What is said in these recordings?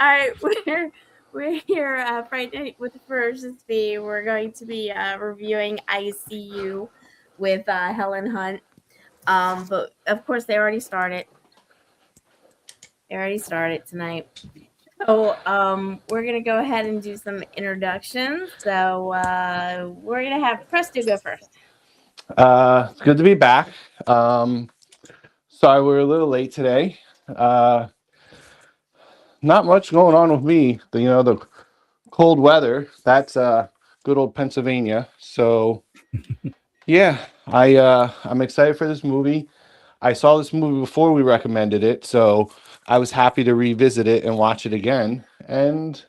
All right, we're here Fright Night with the Ferocious Bee. We're going to be reviewing ICU with Helen Hunt. But of course, they already started. They already started tonight. So we're gonna go ahead and do some introductions. So we're gonna have Presto go first. It's good to be back. Sorry we're a little late today. Uh, Not much going on with me. The cold weather. That's good old Pennsylvania. So yeah, I'm excited for this movie. I saw this movie before we recommended it, so I was happy to revisit it and watch it again. And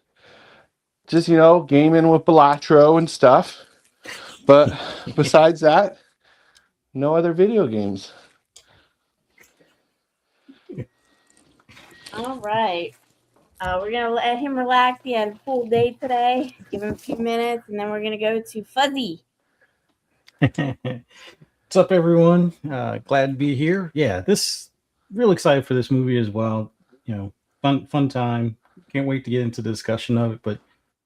just gaming with Balatro and stuff. But besides that, no other video games. All right. We're gonna let him relax. He had a full day today. Give him a few minutes, and then we're gonna go to Fuzzy. What's up, everyone? Glad to be here. Yeah, real excited for this movie as well. Fun time. Can't wait to get into the discussion of it. But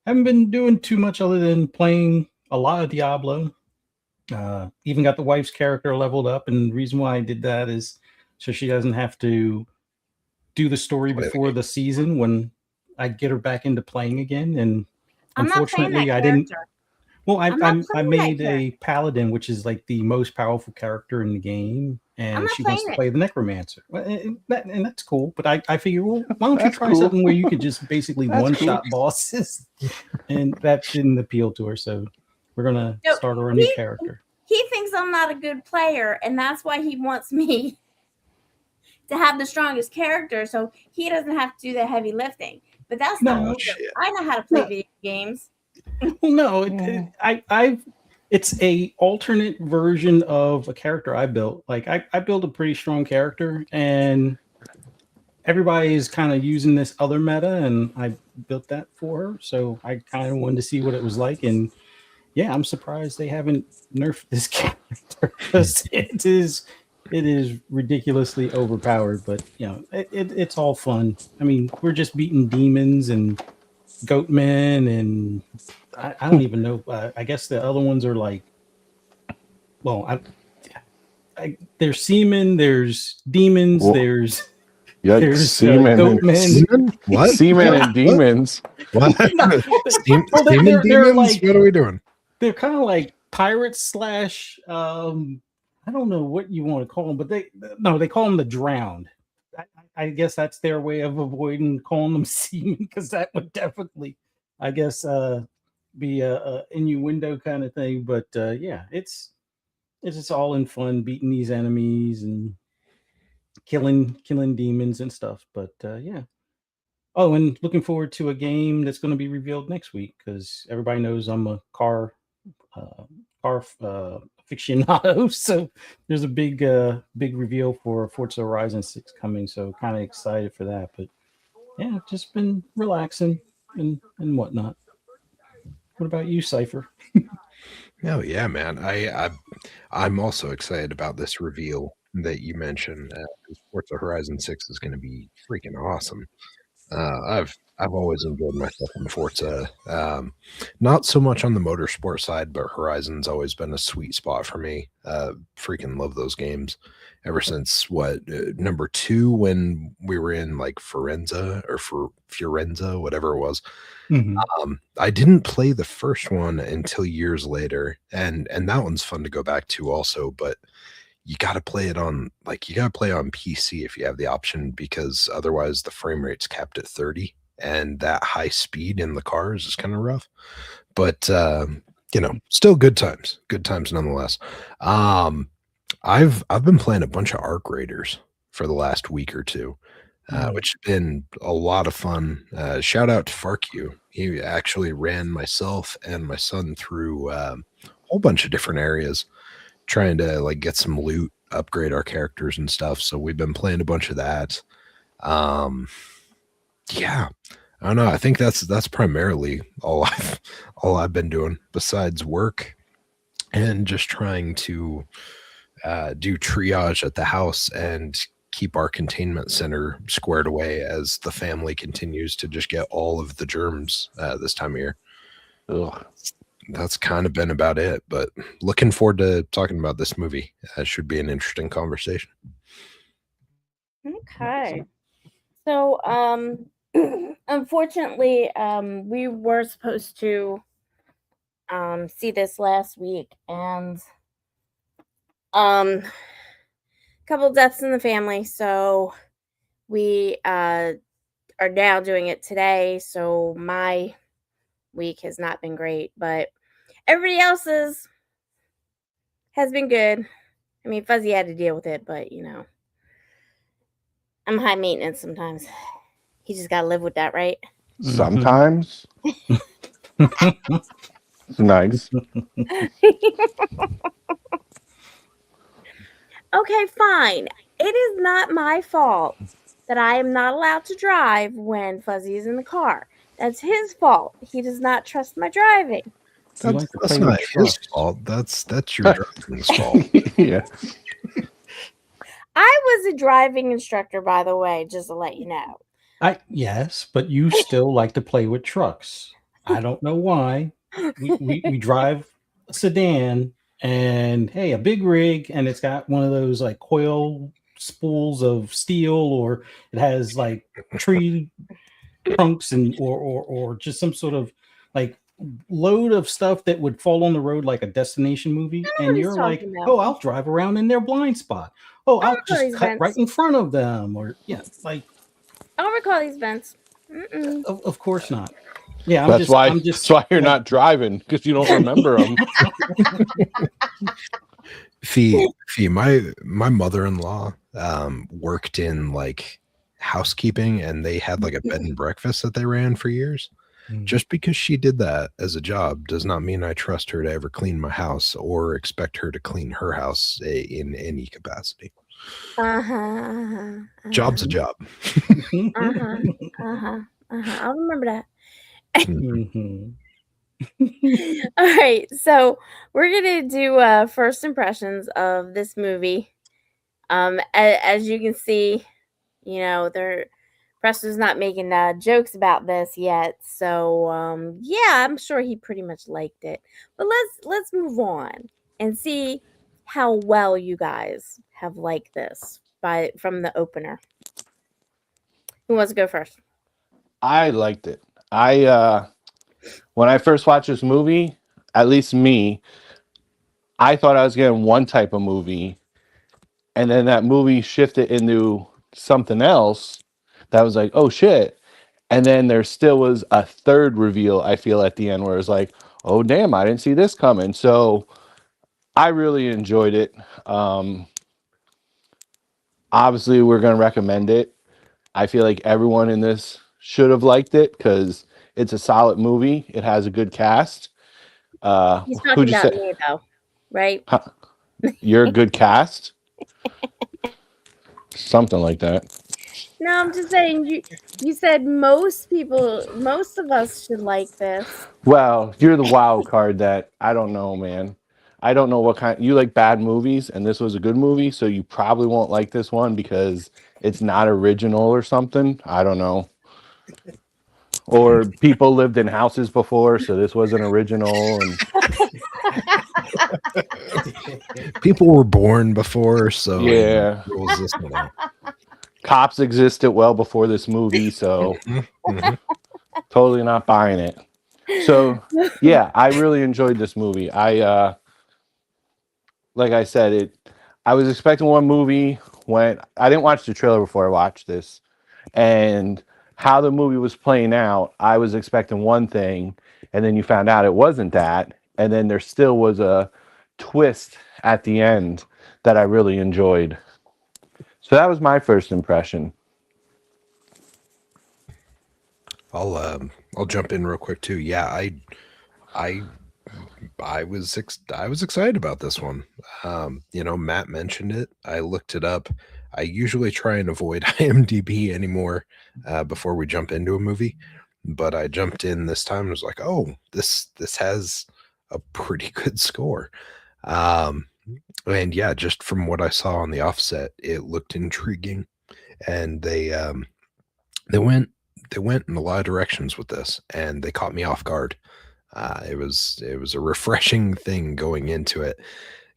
haven't been doing too much other than playing a lot of Diablo. Even got the wife's character leveled up, and the reason why I did that is so she doesn't have to do the story before the season when I get her back into playing again. And unfortunately, I didn't. Well, I made a paladin, which is like the most powerful character in the game, and she wants to play the necromancer, and that's cool. But I figure, well, why don't you try something where you could just basically one-shot bosses, and that didn't appeal to her. So we're gonna start her a new character. He thinks I'm not a good player, and that's why he wants me to have the strongest character, so he doesn't have to do the heavy lifting. But that's not me. I know how to play video games. Well, no, it's a alternate version of a character I built. Like I built a pretty strong character, and everybody is kind of using this other meta, and I built that for her. So I kind of wanted to see what it was like, and yeah, I'm surprised they haven't nerfed this character because it is ridiculously overpowered. But it's all fun. I mean, we're just beating demons and goatmen, and I don't even know. I guess the other ones are like, well, there's seamen, there's demons, there's seamen, goatmen. What? Seamen and demons. What? They're demons? like, what are we doing? They're kind of like pirates slash. I don't know what you want to call them, but they call them the drowned. I guess that's their way of avoiding calling them seamen, because that would definitely, I guess, be a innuendo kind of thing. But yeah, it's just all in fun, beating these enemies and killing demons and stuff. But yeah. Oh, and looking forward to a game that's going to be revealed next week, because everybody knows I'm a car aficionado. So there's a big reveal for Forza Horizon 6 coming. So kind of excited for that. But yeah, just been relaxing and whatnot. What about you, Cypher? Oh yeah, man. I'm also excited about this reveal that you mentioned. Forza Horizon 6 is going to be freaking awesome. I've always enjoyed myself in Forza. Not so much on the motorsport side, but Horizon's always been a sweet spot for me. Freaking love those games. Ever since number 2, when we were in like Fiorenza, whatever it was. Mm-hmm. I didn't play the first one until years later, and that one's fun to go back to also. But you got to play it on PC if you have the option, because otherwise the frame rate's capped at 30, and that high speed in the cars is kind of rough. But still good times nonetheless. I've been playing a bunch of Arc Raiders for the last week or two, which has been a lot of fun. Shout out to FarQ. He actually ran myself and my son through a whole bunch of different areas, trying to like get some loot, upgrade our characters and stuff. So we've been playing a bunch of that. Yeah, I don't know. I think that's primarily all I've been doing besides work and just trying to do triage at the house and keep our containment center squared away as the family continues to just get all of the germs this time of year. Ugh. That's kind of been about it, but looking forward to talking about this movie. Should be an interesting conversation. Okay. So, unfortunately, we were supposed to see this last week, and a couple deaths in the family, so we are now doing it today. So my week has not been great, but everybody else's has been good. I mean, Fuzzy had to deal with it, but I'm high maintenance sometimes. He just gotta live with that, right? Sometimes. Nice. Okay, fine. It is not my fault that I am not allowed to drive when Fuzzy is in the car. That's his fault. He does not trust my driving. You like to That's play not with his trucks. fault. That's your driving's fault. Yeah. I was a driving instructor, by the way, just to let you know. Yes, but you still like to play with trucks. I don't know why. We drive a sedan and hey, a big rig, and it's got one of those like coil spools of steel, or it has like tree trunks and or just some sort of like load of stuff that would fall on the road like a destination movie. know And what he's you're like, talking about. oh, I'll drive around in their blind spot. Oh, I I'll recall just these cut vents. right in front of them, or yeah, like I don't recall these vents. Mm-mm. of course not. Yeah, That's why you're like, not driving, because you don't remember them. Fee, my mother-in-law worked in like housekeeping, and they had like a bed and breakfast that they ran for years. Just because she did that as a job does not mean I trust her to ever clean my house or expect her to clean her house in any capacity. Job's a job. I'll remember that. Mhm. All right, so we're gonna do first impressions of this movie. As you can see, their press is not making jokes about this yet. So yeah, I'm sure he pretty much liked it. But let's move on and see how well you guys have liked this from the opener. Who wants to go first? I liked it. When I first watched this movie, at least me, I thought I was getting one type of movie, and then that movie shifted into something else that was like, oh shit. And then there still was a third reveal, I feel, at the end, where it's like, oh damn, I didn't see this coming. So I really enjoyed it. Obviously, we're going to recommend it. I feel like everyone in this should have liked it because it's a solid movie. It has a good cast. He's talking Who'd you about say? me, though, right? You're a good cast? Something like that. No, I'm just saying. You said most of us should like this. Well, you're the wild card that I don't know, man. I don't know what kind. You like bad movies, and this was a good movie, so you probably won't like this one because it's not original or something. I don't know. Or people lived in houses before, so this wasn't original. And People were born before, so yeah, rules this one out. cops existed well before this movie, so Mhm. totally not buying it. So yeah, I really enjoyed this movie. Like I said, I was expecting one movie when I didn't watch the trailer before I watched this, and how the movie was playing out, I was expecting one thing, and then you found out it wasn't that, and then there still was a twist at the end that I really enjoyed. So that was my first impression. I'll jump in real quick too. Yeah, I was excited about this one. Matt mentioned it. I looked it up. I usually try and avoid IMDb anymore before we jump into a movie, but I jumped in this time and was like, oh, this has a pretty good score. And yeah, just from what I saw on the offset, it looked intriguing, and they went in a lot of directions with this, and they caught me off guard. It was a refreshing thing going into it,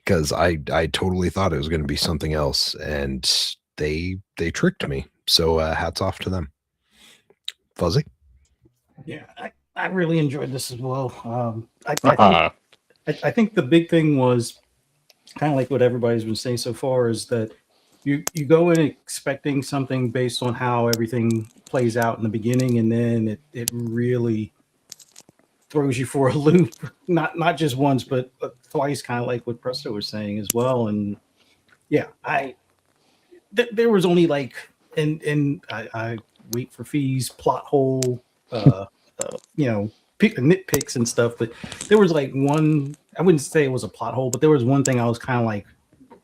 because I totally thought it was going to be something else, and they tricked me. So hats off to them. Fuzzy. Yeah, I really enjoyed this as well. Uh-huh. I think the big thing was kind of like what everybody's been saying so far is that you go in expecting something based on how everything plays out in the beginning, and then it really throws you for a loop. Not just once, but twice, kind of like what Presto was saying as well. And yeah, there was only like I wait for fees plot hole, nitpicks and stuff, but there was like one. I wouldn't say it was a plot hole, but there was one thing I was kind of like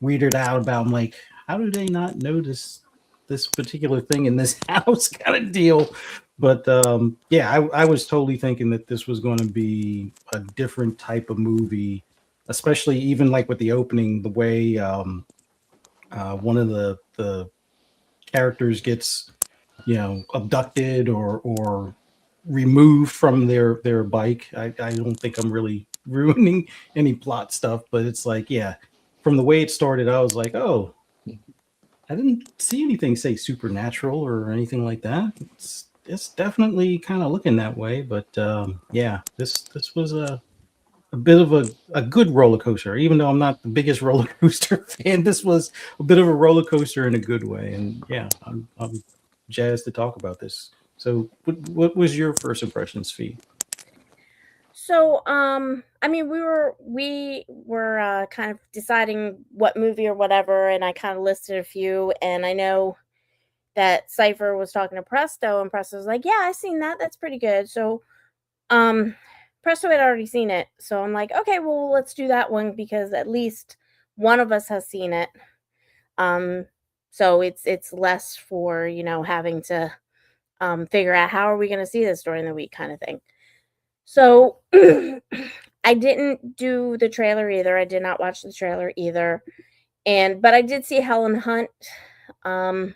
weirded out about. I'm like, how do they not notice this particular thing in this house kind of deal? But yeah, I was totally thinking that this was going to be a different type of movie, especially even like with the opening, the way one of the characters gets abducted or removed from their bike. I don't think I'm really ruining any plot stuff, but it's like, yeah, from the way it started, I was like, oh, I didn't see anything say supernatural or anything like that. It's definitely kind of looking that way, but yeah, this was a bit of a good roller coaster. Even though I'm not the biggest roller coaster fan, this was a bit of a roller coaster in a good way. And yeah, I'm jazzed to talk about this. So, what was your first impressions, Fee? So, I mean, we were kind of deciding what movie or whatever, and I kind of listed a few, and I know that Cypher was talking to Presto, and Presto was like, "Yeah, I seen that. That's pretty good." So, um, Presto had already seen it, so I'm like, "Okay, well, let's do that one because at least one of us has seen it." Um, so it's less for having to figure out how are we going to see this during the week kind of thing. So I didn't do the trailer either. I did not watch the trailer either. But I did see Helen Hunt um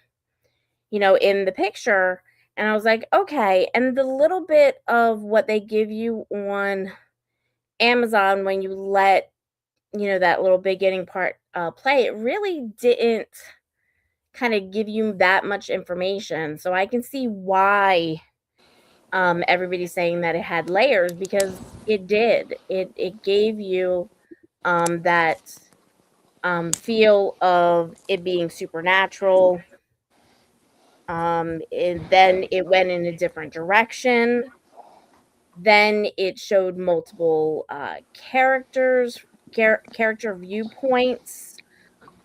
in the picture, and I was like, okay. And the little bit of what they give you on Amazon when you let that little beginning part play, it really didn't kind of give you that much information. So I can see why everybody's saying that it had layers because it did. It gave you that feel of it being supernatural. And then it went in a different direction. Then it showed multiple character viewpoints,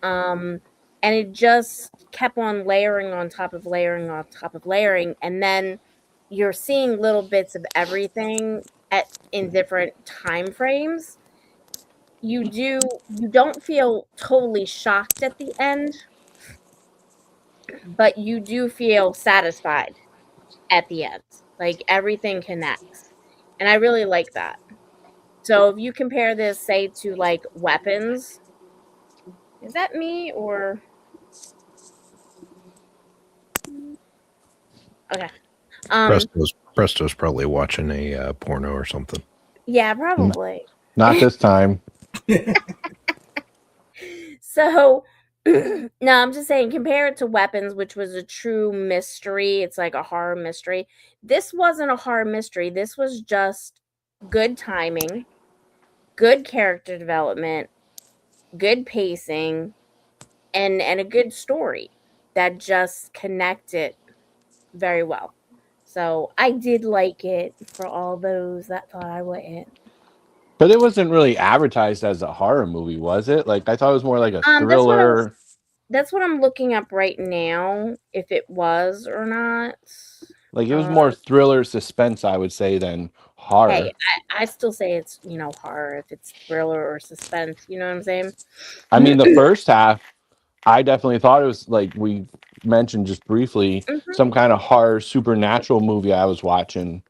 um, and it just kept on layering on top of layering on top of layering, and then you're seeing little bits of everything in different time frames. You don't feel totally shocked at the end, but you do feel satisfied at the end. Like everything connects. And I really like that. So if you compare this, say, to like Weapons, is that me or okay? Um, Presto's probably watching a porno or something. yeah, probably. Not this time. So no, I'm just saying, compare it to Weapons, which was a true mystery. It's like a horror mystery. This wasn't a horror mystery. This was just good timing, good character development, good pacing, and a good story that just connected very well. So I did like it for all those that thought I wouldn't. But it wasn't really advertised as a horror movie, was it? Like I thought it was more like a thriller. That's what I'm looking up right now, if it was or not. Like it was more thriller suspense, I would say, than horror. Hey, I still say it's horror if it's thriller or suspense. You know what I'm saying? I mean, the first half, I definitely thought it was like we mentioned just briefly, some kind of horror supernatural movie I was watching.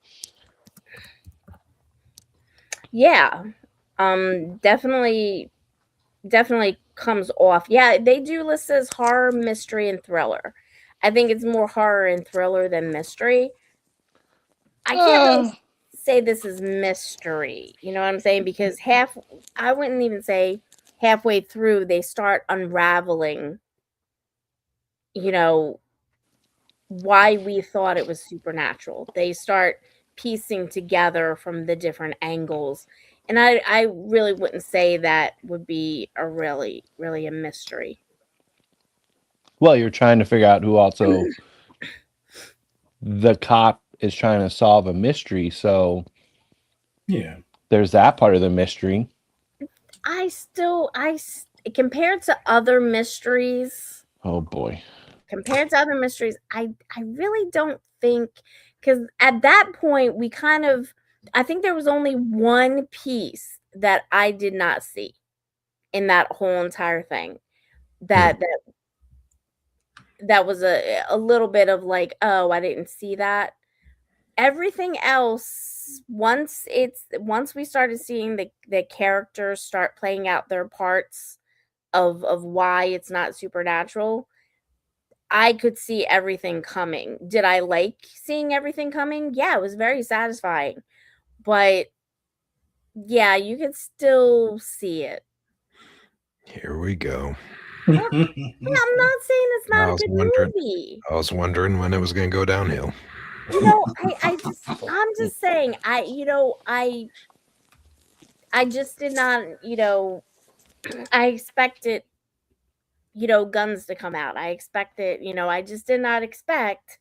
Yeah, definitely definitely comes off. Yeah, they do list as horror, mystery, and thriller. I think it's more horror and thriller than mystery. I can't really say this is mystery. You know what I'm saying? Because I wouldn't even say halfway through they start unraveling, you know, why we thought it was supernatural. They start piecing together from the different angles. And I really wouldn't say that would be a really, really a mystery. Well, you're trying to figure out who also the cop is trying to solve a mystery, so Yeah. there's that part of the mystery. Compared to other mysteries, Oh boy. I really don't think, because at that point I think there was only one piece that I did not see in that whole entire thing. That was a little bit of like, oh, I didn't see that. Everything else, once we started seeing the characters start playing out their parts of why it's not supernatural, I could see everything coming. Did I like seeing everything coming? Yeah, it was very satisfying. But yeah, you could still see it. Here we go. Yeah, I'm not saying it's not a good movie. I was wondering when it was going to go downhill. You know, I'm just saying, I just did not, I expected, guns to come out. I expected, I just did not expect,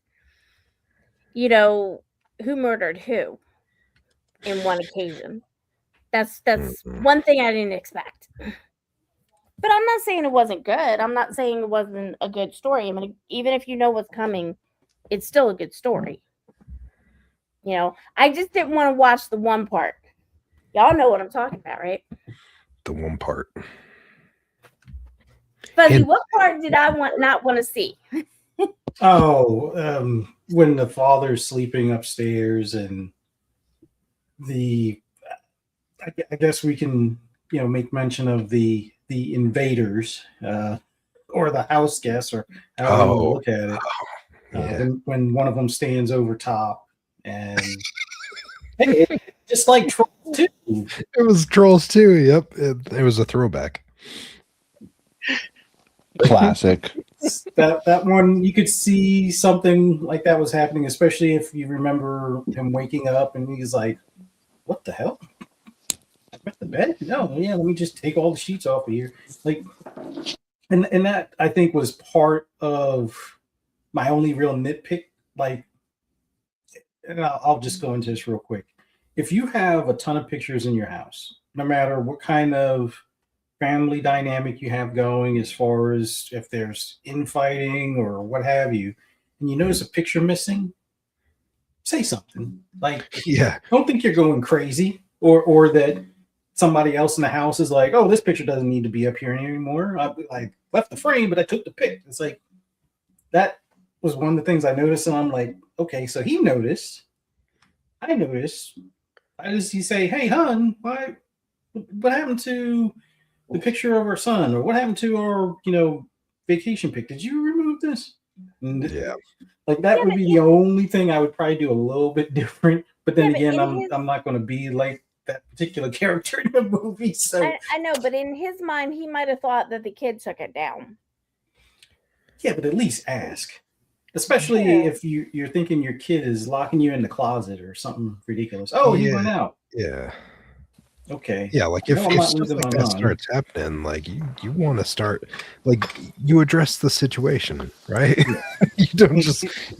who murdered who in one occasion. That's one thing I didn't expect. But I'm not saying it wasn't good. I'm not saying it wasn't a good story. I mean, even if you know what's coming, it's still a good story. I just didn't want to watch the one part. Y'all know what I'm talking about, right? The one part. Fuzzy, what part did I not want to see? When the father's sleeping upstairs and I guess we can, make mention of the invaders, or the house guests, or however you want to look at it. Yeah. When one of them stands over top, and hey, just like Trolls 2. It was Trolls 2. Yep. It was a throwback. Classic. That one, you could see something like that was happening, especially if you remember him waking up and he's like, "What the hell? I'm at the bed? No, yeah, let me just take all the sheets off of here." Like, and that I think was part of my only real nitpick. Like, and I'll just go into this real quick. If you have a ton of pictures in your house, no matter what kind of family dynamic you have going, as far as if there's infighting or what have you, and you notice a picture missing, say something. Like, Yeah. don't think you're going crazy, or that somebody else in the house is like, "Oh, this picture doesn't need to be up here anymore. I left the frame, but I took the pic." It's like, that was one of the things I noticed, and I'm like, okay, so he noticed, I noticed. Why does he say, "Hey, hon, what happened to the picture of our son, or what happened to our, vacation pic? Did you remove this?" And Yeah. like, that would be the only thing I would probably do a little bit different. But then again, in I'm not going to be like that particular character in the movie. So I know, but in his mind, he might have thought that the kid took it down. yeah, but at least ask. Especially if you're thinking your kid is locking you in the closet or something ridiculous. Oh, he went out. Yeah. Okay. Yeah, like if stuff like that starts happening, like you want to start, like, you address the situation, right? Yeah. you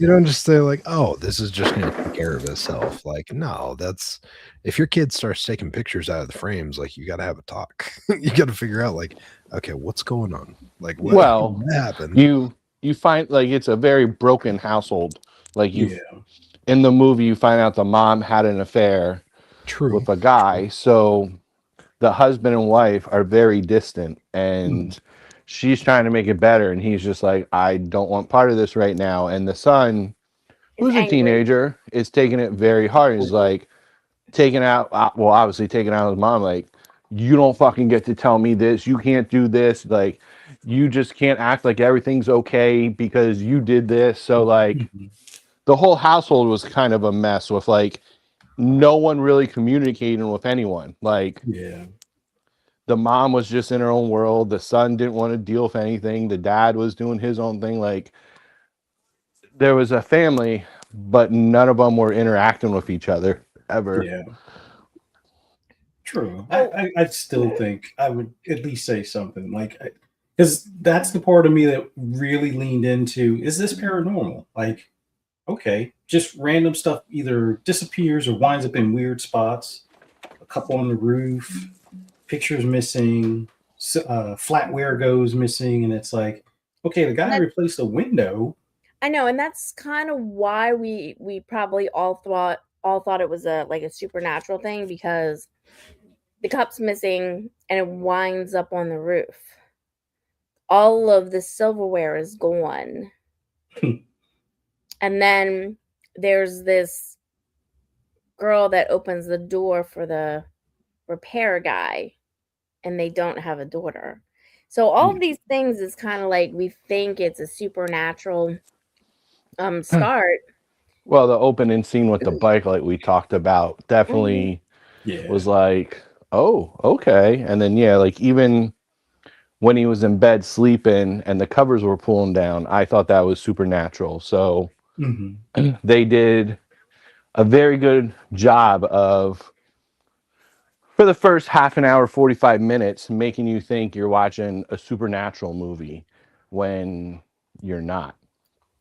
don't just say like, "Oh, this is just going to take care of itself." Like, no, that's, if your kid starts taking pictures out of the frames, like, you got to have a talk. You got to figure out, like, okay, what's going on? Like, what happened? You find, like, it's a very broken household. Like, in the movie, you find out the mom had an affair with a guy. So the husband and wife are very distant, and she's trying to make it better. And he's just like, "I don't want part of this right now." And the son, who's a teenager, is taking it very hard. He's like, obviously taking out his mom. Like, you don't fucking get to tell me this. You can't do this. Like, you just can't act like everything's okay because you did this. So, like, Mhm. the whole household was kind of a mess with, like, no one really communicating with anyone. Like, Yeah. the mom was just in her own world. The son didn't want to deal with anything. The dad was doing his own thing. Like, there was a family, but none of them were interacting with each other ever. Yeah. True. Oh. I still think I would at least say something like, because that's the part of me that really leaned into, is this paranormal? Like, okay, just random stuff either disappears or winds up in weird spots. A couple on the roof, pictures missing, flatware goes missing, and it's like, okay, the guy replaced a window. I know, and that's kind of why we probably all thought it was a supernatural thing, because the cup's missing and it winds up on the roof. All of the silverware is gone. And then there's this girl that opens the door for the repair guy, and they don't have a daughter. So all of these things is kind of like, we think it's a supernatural start. Well, the opening scene with the bike, like we talked about, definitely Yeah. was like, oh, okay. And then, yeah, like even when he was in bed sleeping and the covers were pulling down, I thought that was supernatural. So Mhm. they did a very good job of, for the first half an hour, 45 minutes, making you think you're watching a supernatural movie when you're not.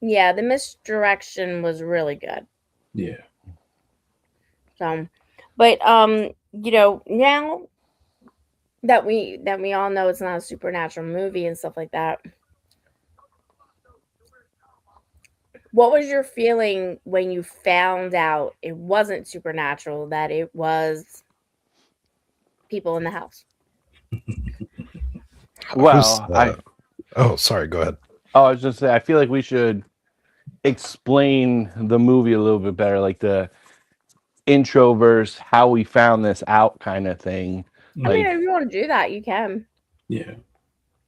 Yeah, the misdirection was really good. Yeah. So, but now that we all know it's not a supernatural movie and stuff like that, what was your feeling when you found out it wasn't supernatural, that it was people in the house? Well, Oh, sorry. Go ahead. I was just saying, I feel like we should explain the movie a little bit better, like the intro verse, how we found this out kind of thing. I mean, Like, if you want to do that, you can. Yeah.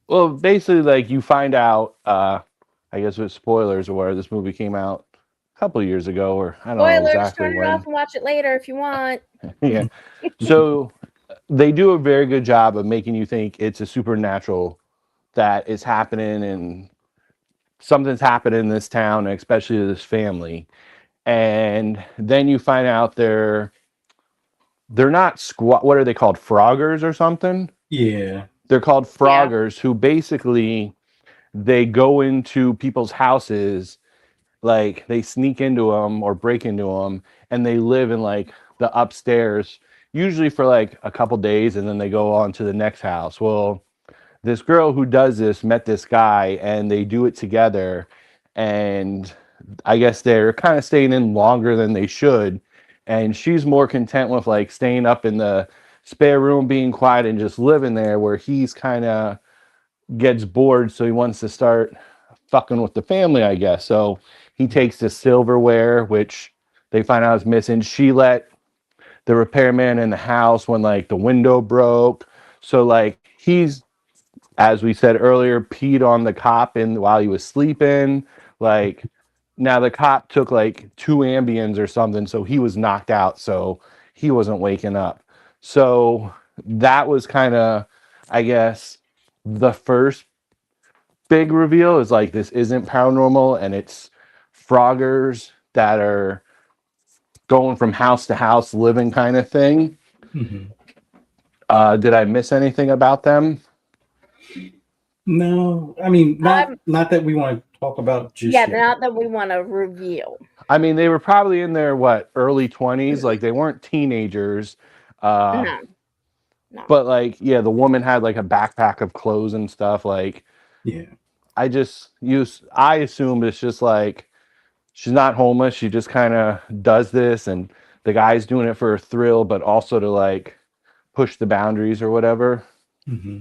well, basically, like you find out, I guess with spoilers or where this movie came out a couple of years ago, or I don't know Spoilers, exactly turn it when. off and watch it later if you want. Yeah. So they do a very good job of making you think it's a supernatural that is happening and something's happening in this town, and especially to this family. And then you find out they're not what are they called? Froggers or something? Yeah. They're called Yeah. froggers, who basically they go into people's houses, like they sneak into them or break into them, and they live in like the upstairs, usually for like a couple days, and then they go on to the next house. Well, this girl who does this met this guy, and they do it together, and I guess they're kind of staying in longer than they should, and she's more content with like staying up in the spare room being quiet and just living there, where he's kind of gets bored, so he wants to start fucking with the family, I guess. So he takes the silverware, which they find out is missing. She let the repairman in the house when like the window broke. So like he's, as we said earlier, peed on the cop in while he was sleeping. Like, now the cop took like 2 Ambiens or something, so he was knocked out, so he wasn't waking up. So that was kind of, I guess, the first big reveal is like, this isn't paranormal, and it's froggers that are going from house to house living kind of thing. Mhm. Did I miss anything about them? No, I mean, not that we want to talk about just Yeah, yet. not that we want to reveal. I mean, they were probably in their early 20s, like they weren't teenagers. No. But like, yeah, the woman had like a backpack of clothes and stuff. Like, Yeah. I assumed it's just like she's not homeless. She just kind of does this, and the guy's doing it for a thrill, but also to like push the boundaries or whatever. Mm-hmm.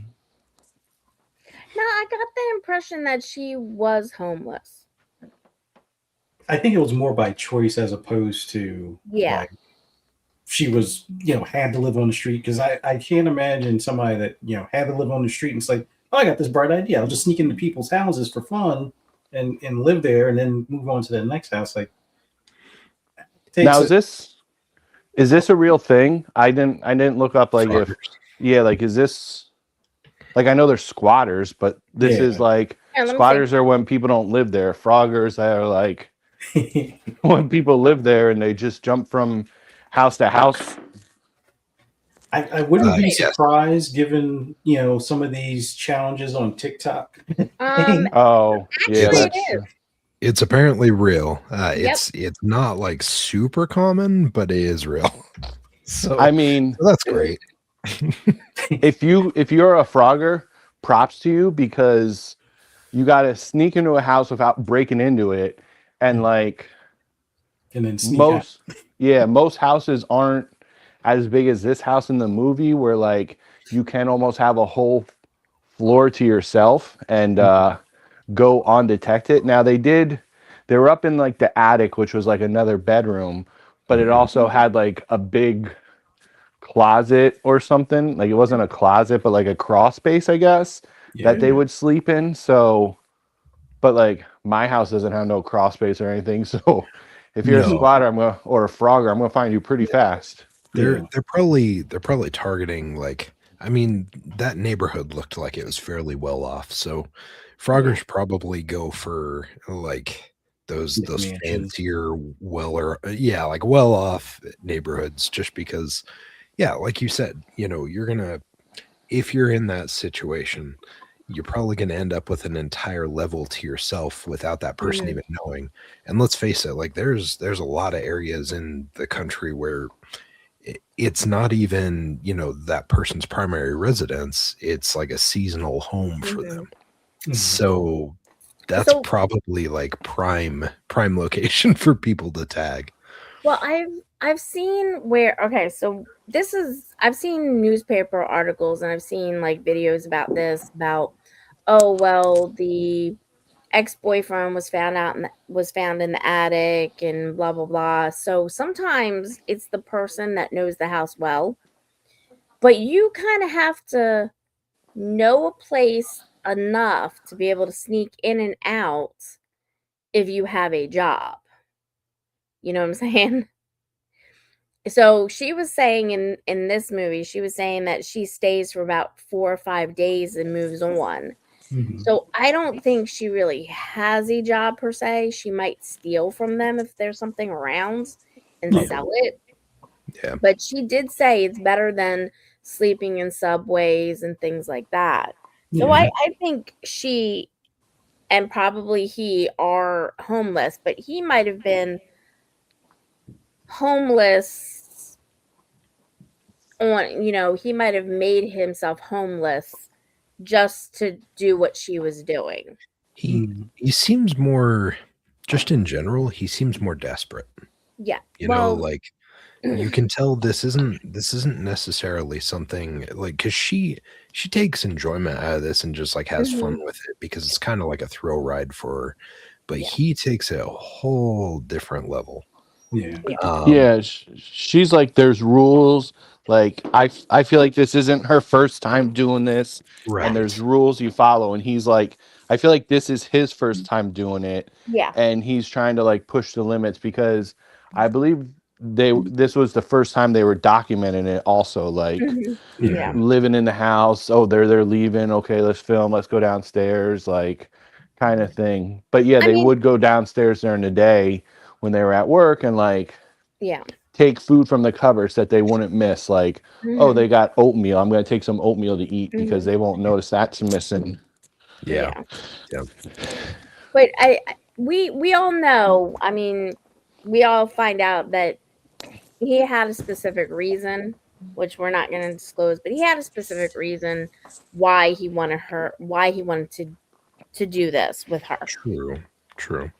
No, I got the impression that she was homeless. I think it was more by choice as opposed to Yeah. like she was, had to live on the street, because I can't imagine somebody that, had to live on the street and it's like, oh, I got this bright idea. I'll just sneak into people's houses for fun and live there and then move on to the next house. Like, Now is this a real thing? I didn't look up like Froggers. like is this like, I know there's squatters, but this is like Here, let me squatters are when people don't live there. Froggers are like when people live there and they just jump from house to house. I wouldn't be Yes. surprised given, some of these challenges on TikTok. Oh, yeah, Actually, that's it true. is. It's apparently real. Yep. It's not like super common, but it is real. So I mean, that's great. if you're a Frogger, props to you, because you got to sneak into a house without breaking into it, and like And then sneak out. most houses aren't as big as this house in the movie, where like you can almost have a whole floor to yourself and go undetected. Now they were up in like the attic, which was like another bedroom, but it also had like a big closet or something. Like, it wasn't a closet, but like a crawl space, I guess, that they would sleep in. So, but like my house doesn't have no crawl space or anything. So if you're a No. squatter, or a Frogger, I'm gonna find you pretty fast. They're probably targeting, like, I mean, that neighborhood looked like it was fairly well off. So Froggers probably go for like those Mansions. fancier, like well off neighborhoods, just because, like you said, if you're in that situation, you're probably going to end up with an entire level to yourself without that person even knowing. And let's face it, like there's a lot of areas in the country where it's not even, that person's primary residence. It's like a seasonal home for them. So that's probably like prime location for people to tag. Well, I've seen so I've seen newspaper articles and I've seen like videos about this, about, oh well, the ex-boyfriend was found in the attic and blah blah blah. So sometimes it's the person that knows the house well, but you kind of have to know a place enough to be able to sneak in and out if you have a job. You know what I'm saying? So she was saying in this movie, she was saying that she stays for about 4 or 5 days and moves on. So I don't think she really has a job per se. She might steal from them if there's something around and sell it. Yeah. But she did say it's better than sleeping in subways and things like that. So I think she and probably he are homeless, but he might have been homeless on, he might have made himself homeless just to do what she was doing. He seems more, just in general, he seems more desperate. Yeah. Like you can tell this isn't necessarily something like, because she takes enjoyment out of this and just like has fun with it, because it's kind of like a thrill ride for her. But he takes it a whole different level. She's like, there's rules. Like, I feel like this isn't her first time doing this, and there's rules you follow. And he's like, I feel like this is his first time doing it, and he's trying to like push the limits, because I believe this was the first time they were documenting it. Also, like living in the house. Oh, they're leaving. Okay, let's film. Let's go downstairs. Like, kind of thing. But they would go downstairs during the day when they were at work, and like take food from the cupboards that they wouldn't miss. Like, oh, they got oatmeal. I'm going to take some oatmeal to eat because they won't notice that's missing. Yeah. But we all know, I mean, we all find out that he had a specific reason, which we're not going to disclose, but he had a specific reason why he wanted to do this with her. True.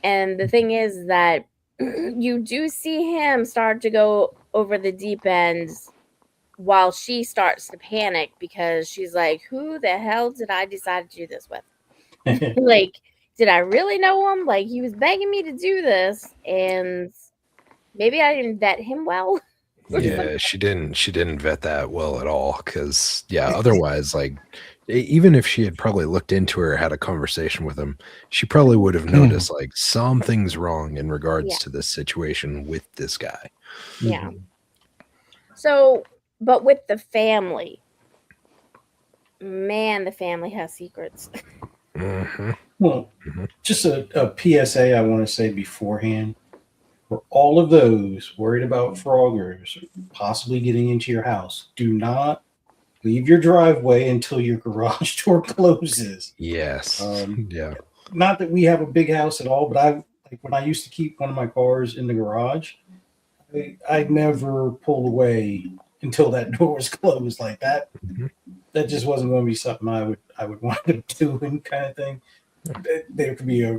And the thing is that you do see him start to go over the deep end while she starts to panic, because she's like, who the hell did I decide to do this with? Like, did I really know him? Like, he was begging me to do this, and maybe I didn't vet him well. Yeah, she didn't vet that well at all. Because otherwise, like, even if she had probably looked into her, had a conversation with him, she probably would have noticed like something's wrong in regards Yeah. to this situation with this guy. Yeah. So, but with the family, man, the family has secrets. Mm-hmm. Well, just a PSA I want to say beforehand. For all of those worried about froggers possibly getting into your house, do not leave your driveway until your garage door closes. Yes. Yeah. Not that we have a big house at all, but when I used to keep one of my cars in the garage, I never pulled away until that door was closed. Like that, that just wasn't going to be something I would want to do, and kind of thing. There could be a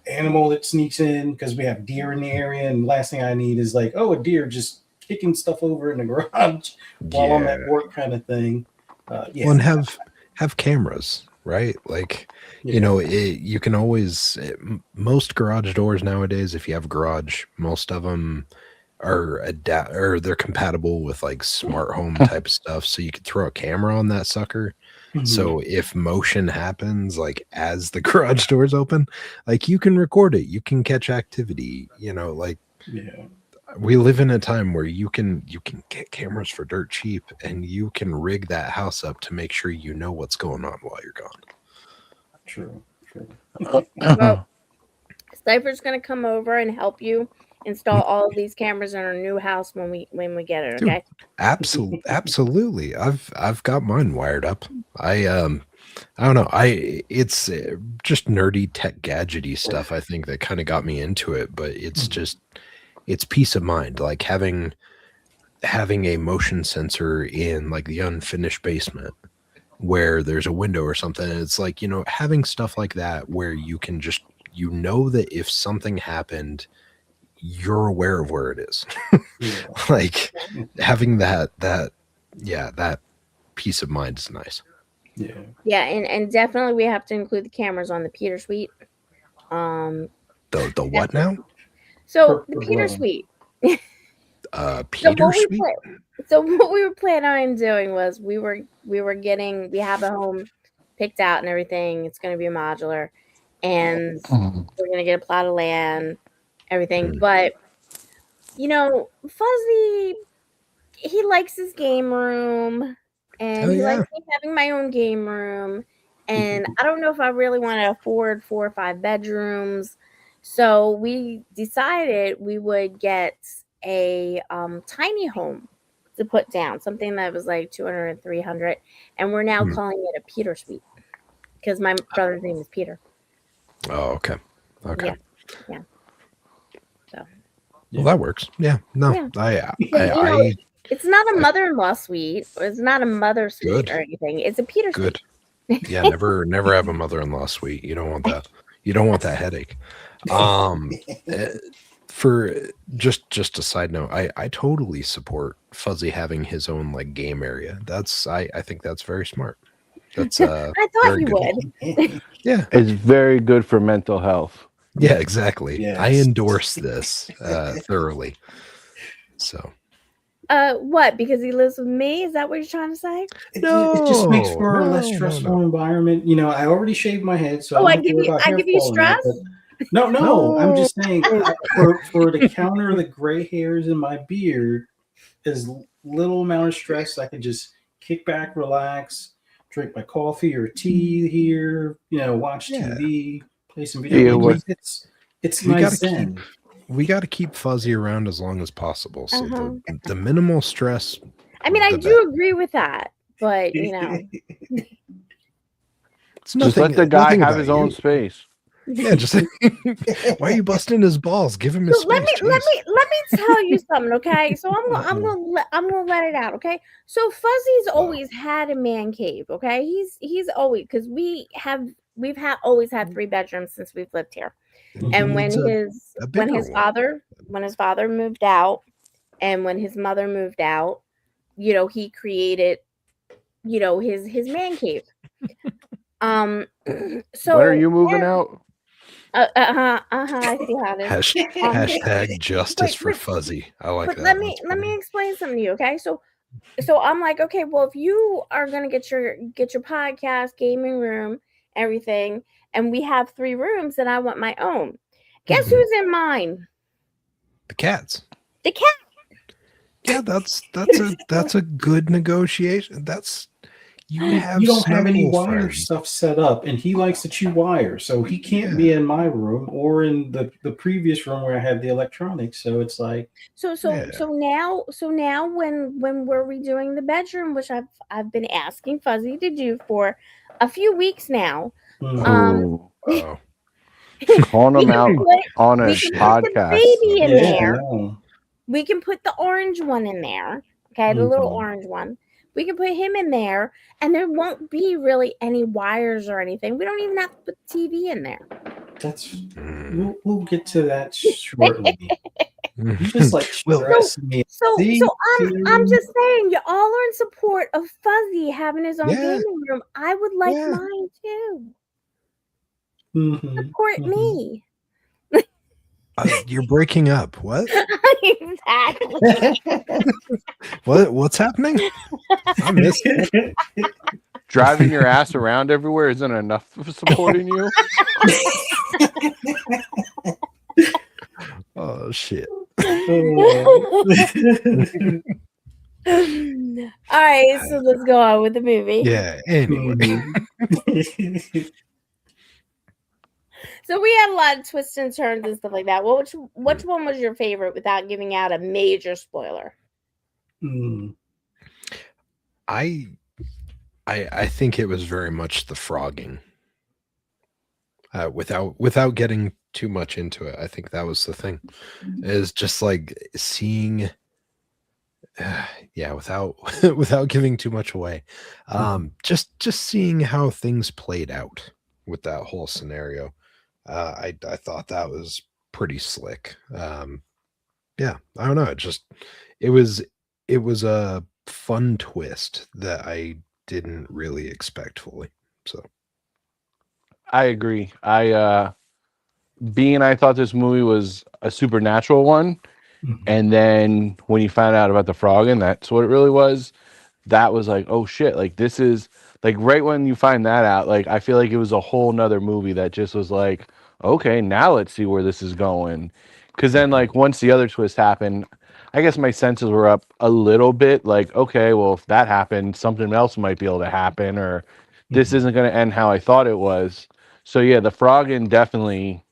animal that sneaks in because we have deer in the area, and last thing I need is like, a deer just kicking stuff over in the garage while I'm at work, kind of thing. Well, and have cameras, right? Like, you can always most garage doors nowadays, if you have a garage, most of them are or they're compatible with like smart home type of stuff, so you could throw a camera on that sucker. So if motion happens, like as the garage doors open, like you can record it, you can catch activity, like we live in a time where you can get cameras for dirt cheap, and you can rig that house up to make sure you know what's going on while you're gone. True. Well, Cypher's gonna come over and help you install all of these cameras in our new house when we get it. Okay. Dude, absolutely. I've got mine wired up. I don't know. It's just nerdy tech gadgety stuff, I think, that kind of got me into it. But it's just it's peace of mind, like having a motion sensor in like the unfinished basement where there's a window or something. It's like, having stuff like that where you can just that if something happened, you're aware of where it is. Like having that peace of mind is nice. Yeah, and definitely we have to include the cameras on the Peter Suite. The what now? So the Peter Suite. Peter Suite. So what we were planning on doing was we have a home picked out and everything. It's going to be a modular, and we're going to get a plot of land, everything. But Fuzzy, he likes his game room, and he likes me having my own game room. And I don't know if I really want to afford 4 or 5 bedrooms. So we decided we would get a tiny home to put down, something that was like 200 and 300. And we're now calling it a Peter Suite because my brother's name is Peter. Oh, okay. Okay. Yeah. So. Well, that works. Yeah. No, Yeah. It's not a mother-in-law suite. Or it's not a mother suite or anything. It's a Peter suite. Yeah, never have a mother-in-law suite. You don't want that. You don't want that headache. For just a side note, I totally support Fuzzy having his own like game area. I think that's very smart. That's I thought you would. Yeah, it's very good for mental health. Yeah, exactly. Yes. I endorse this thoroughly. So. What? Because he lives with me? Is that what you're trying to say? It just makes for a less stressful environment. I already shaved my head, so I give you stress. No, I'm just saying for to counter the gray hairs in my beard, there's little amount of stress. I can just kick back, relax, drink my coffee or tea here. Watch TV, play some video games. It's nice then. We got to keep Fuzzy around as long as possible. So the minimal stress. I mean, I do agree with that, but it's just let the guy have his own space. Yeah, just why are you busting his balls? Give him his space. Let me tell you something, okay? So I'm gonna let it out, okay? So Fuzzy's always had a man cave, okay? He's always, because we've always had 3 bedrooms since we've lived here. And when his father moved out, and when his mother moved out, he created, his man cave. So when are you moving out? I see how it is. Hashtag justice for but- Fuzzy. I like But that. let me That's let me funny. explain something to you, okay? So I'm like, okay, well, if you are gonna get your podcast, gaming room, everything, and we have 3 rooms, then I want my own. Guess Mhm. who's in mine? The cats. The cat. Yeah, that's a good negotiation. That's you have You don't have any snuggle wire friends. stuff set up, and he likes to chew wire, so he can't be in my room or in the previous room where I have the electronics. So it's like, So Yeah. now when we're redoing the bedroom, which I've been asking Fuzzy to do for a few weeks now. Oh, Oh, calling we them can out put, on a we can put the podcast. baby in yeah, there. no. We can put the orange one in there. Okay, the little orange one. We can put him in there, and there won't be really any wires or anything. We don't even have to put the TV in there. That's Mm. we'll get to that shortly. You just like Well, stressing me. So See? I'm just saying, you all are in support of Fuzzy having his own Yeah. gaming room. I would like Yeah. mine too. Mhm, Support mhm. me. You're breaking up. What? Exactly. What's happening? I missed it. Driving your ass around everywhere isn't enough for supporting you. Oh shit. All right, so let's go on with the movie. Yeah. Anyway. Mhm. So we had a lot of twists and turns and stuff like that. Well, which one was your favorite without giving out a major spoiler? Mm. I think it was very much the frogging. Without getting too much into it, I think that was the thing. Is just like seeing, without giving too much away, just seeing how things played out with that whole scenario. I thought that was pretty slick. Yeah, I don't know. It was a fun twist that I didn't really expect fully. So I agree. I thought this movie was a supernatural one, Mhm. and then when you found out about the frog and that's what it really was, that was like, oh shit, like this is like right when you find that out, like I feel like it was a whole nother movie that just was like, okay, now let's see where this is going. Because then like once the other twist happened, I guess my senses were up a little bit, like, okay, well, if that happened, something else might be able to happen, or this isn't going to end how I thought it was. So yeah, the frogging definitely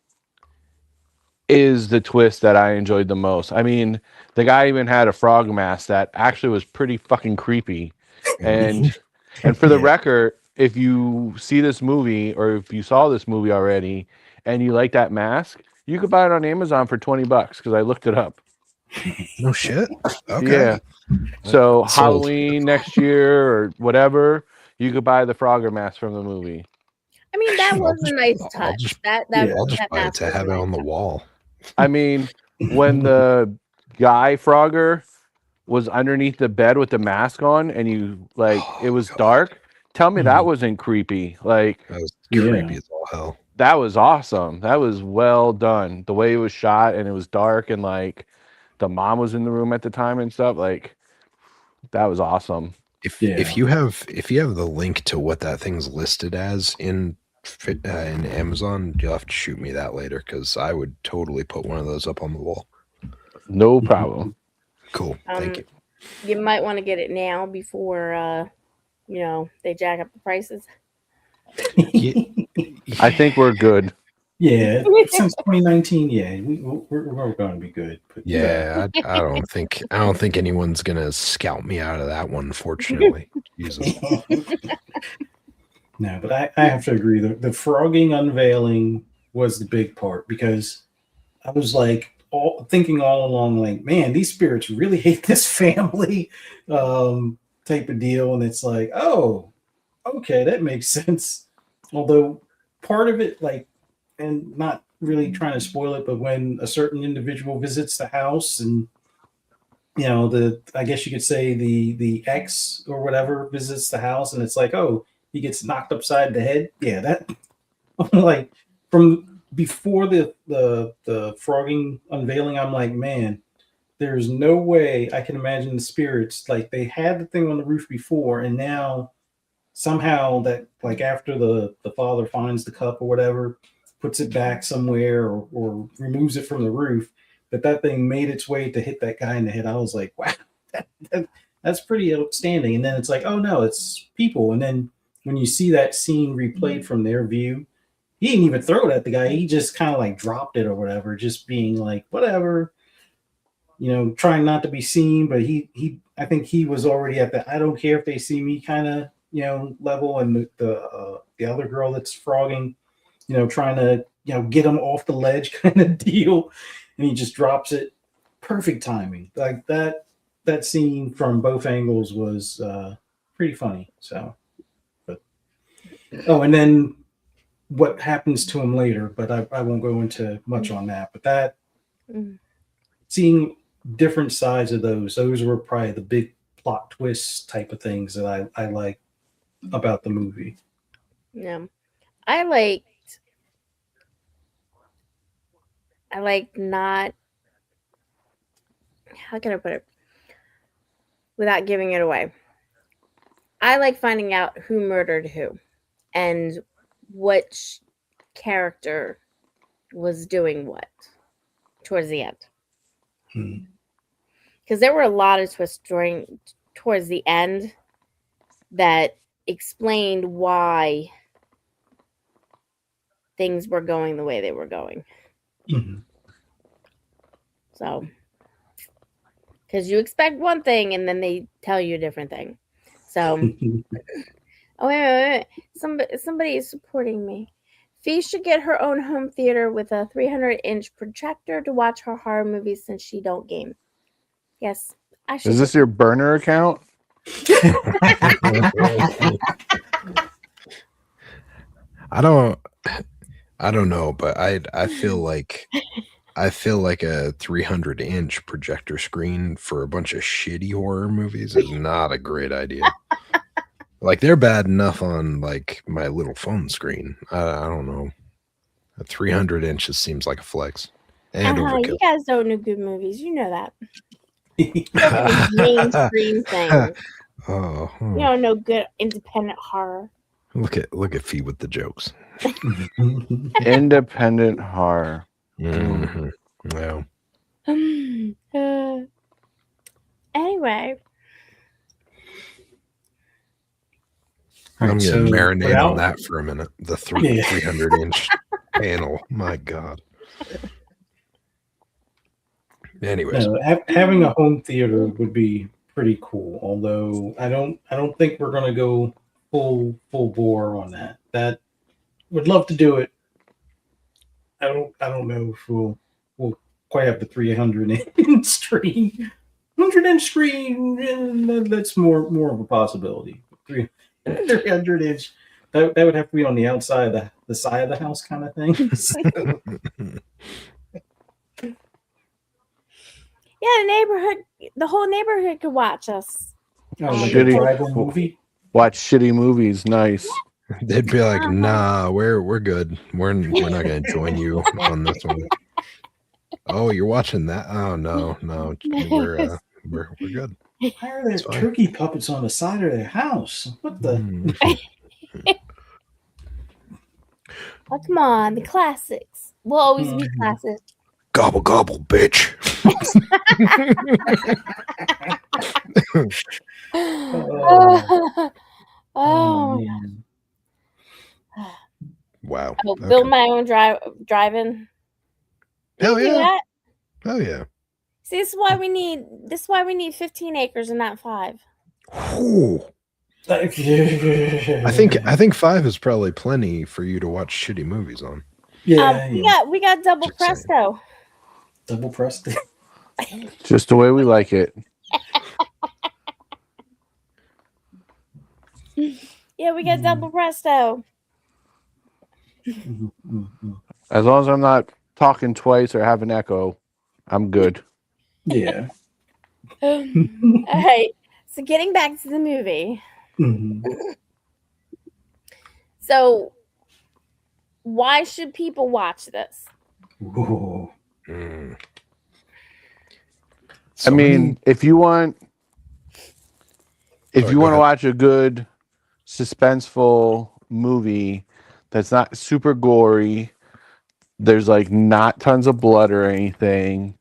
is the twist that I enjoyed the most. I mean, the guy even had a frog mask that actually was pretty fucking creepy. And for the Yeah. record, if you see this movie or if you saw this movie already and you like that mask, you could buy it on Amazon for $20 because I looked it up. no shit. Okay. Yeah. So Sold. Halloween next year or whatever, you could buy the Frogger mask from the movie. I mean, that I'll was a just- nice I'll touch. just- that I'll just that buy it mask to was have a it nice on the touch. wall. I mean, when the guy Frogger was underneath the bed with the mask on and you like it was God. dark, tell me that wasn't creepy. Like That was Yeah. creepy as all hell. that was awesome. That was well done. The way it was shot and it was dark and like the mom was in the room at the time and stuff, like that was awesome. If Yeah. you have the link to what that thing's listed as in Amazon, you'll have to shoot me that later because I would totally put one of those up on the wall. No problem. Cool. Thank you. You might want to get it now before they jack up the prices. I think we're good. Yeah, since 2019, yeah, we're going to be good. But, Yeah, I don't think anyone's gonna scout me out of that one. Fortunately, Jesus. No, but I have to agree. The frogging unveiling was the big part because I was like thinking all along, like, man, these spirits really hate this family, type of deal, and it's like, oh, okay, that makes sense. Although part of it, like, and not really trying to spoil it, but when a certain individual visits the house and I guess you could say the ex or whatever visits the house and it's like, oh, he gets knocked upside the head. Yeah, that like from before the frogging unveiling, I'm like, man, there's no way I can imagine the spirits. Like they had the thing on the roof before, and now somehow that like after the father finds the cup or whatever, puts it back somewhere or removes it from the roof, that thing made its way to hit that guy in the head. I was like, wow, that's pretty outstanding. And then it's like, oh no, it's people. And then when you see that scene replayed from their view, he didn't even throw it at the guy. He just kind of like dropped it or whatever, just being like, whatever, trying not to be seen. But I think he was already at the I don't care if they see me kind of level. And the other girl that's frogging, trying to get him off the ledge kind of deal, and he just drops it. Perfect timing. Like that scene from both angles was pretty funny. So, but and then what happens to him later, but I won't go into much on that. But that seeing different sides of those were probably the big plot twists type of things that I like about the movie. Yeah. I liked not, how can I put it without giving it away? I like finding out who murdered who and which character was doing what towards the end. Because there were a lot of twists towards the end that explained why things were going the way they were going. Mm-hmm. So, because you expect one thing and then they tell you a different thing. So, oh wait. Somebody is supporting me. Fee should get her own home theater with a 300-inch projector to watch her horror movies since she don't game. Yes, I should. Is this your burner account? I don't know, but I feel like a 300-inch projector screen for a bunch of shitty horror movies is not a great idea. Like they're bad enough on like my little phone screen. I don't know. A 300 inches seems like a flex. And overkill. You guys don't know good movies. You know that. Mainstream things. Oh, You don't know good independent horror. Look at Fee with the jokes. Independent horror. Mm-hmm. Yeah. Anyway. I'm going to marinate on without- that for a minute. The 300-inch panel. My God. Anyways. No, having a home theater would be pretty cool. Although I don't think we're going to go full bore on that. That would love to do it. I don't know if we'll quite have the 300-inch screen. 100-inch screen, that's more of a possibility. 300-inch, that would have to be on the outside of the side of the house kind of thing. Yeah, the whole neighborhood could watch us. Like a Shitty tribal movie. Watch shitty movies. Nice. They'd be like, "Nah, we're good. We're not going to join you on this one." Oh, you're watching that? Oh no, we're good. Why are there turkey puppets on the side of their house? What the? Oh, come on, the classics will always be classic. Gobble gobble, bitch. Oh, man. Wow. I'll build my own drive-in. Hell Do yeah. that. Hell yeah. See, this is why we need 15 acres and not 5. Whew. I think 5 is probably plenty for you to watch shitty movies on. Yeah, we got double Just saying. presto. double pressed. Just the way we like it. Yeah, we got double presto. As long as I'm not talking twice or have an echo, I'm good. Yeah. All right. So getting back to the movie. Mhm. So Why should people watch this? Whoa. Mm. I mean, if you want Sorry, to go ahead. watch a good suspenseful movie that's not super gory, there's like not tons of blood or anything,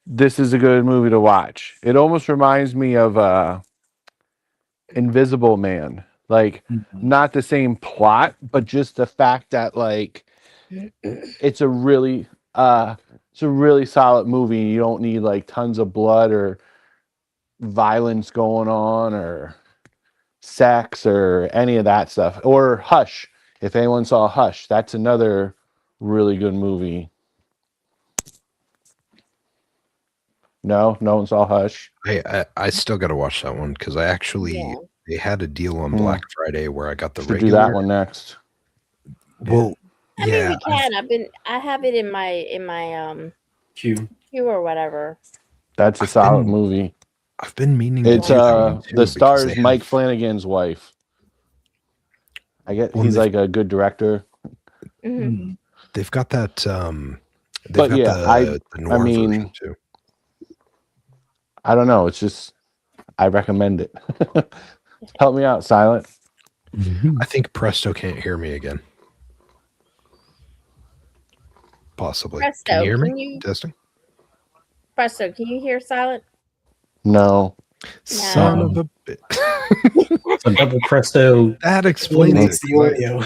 this is a good movie to watch. It almost reminds me of Invisible Man. Like, not the same plot, but just the fact that like it's a really solid movie. You don't need like tons of blood or violence going on or sex or any of that stuff. Or Hush. If anyone saw Hush, that's another really good movie. No one saw Hush. I still got to watch that one because I actually they had a deal on Black Friday where I got the Should regular. do that one next. Well, I mean, we can. I have it in my Q. queue or whatever. That's a solid movie. I've been meaning It's to do that one too, the because stars they Mike have- Flanagan's wife. I get Well, he's they- like a good director. Mhm. They've got that. They've But got yeah, the noir mean, version too. I don't know. It's just I recommend it. Help me out, Silent. I think Presto can't hear me again. Possibly. Presto, can you hear can me? you- Testing. Presto, can you hear Silent? No. Son of a bitch. So double presto That explains eliminates it. the 'cause audio.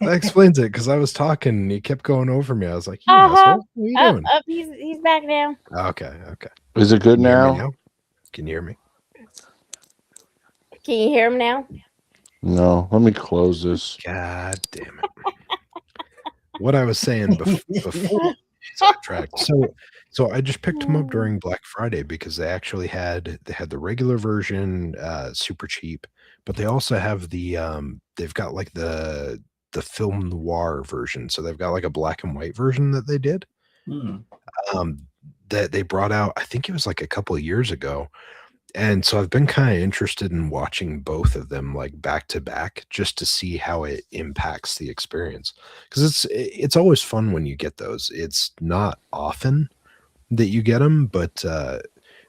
That explains it because I was talking and he kept going over me. I was like, "You Uh-huh. asshole, what are you Up, doing?" up, he's back now. Okay. Is it good Can you hear me now? now? Can you hear me? Can you hear him now? No. Let me close this. God damn it. What I was saying before sidetracked. So I just picked them up during Black Friday because they actually had the regular version, super cheap, but they also have they've got like the film noir version. So they've got like a black and white version that they did. That they brought out, I think it was like a couple of years ago. And so I've been kind of interested in watching both of them like back to back just to see how it impacts the experience. Because it's always fun when you get those. It's not often that you get them, but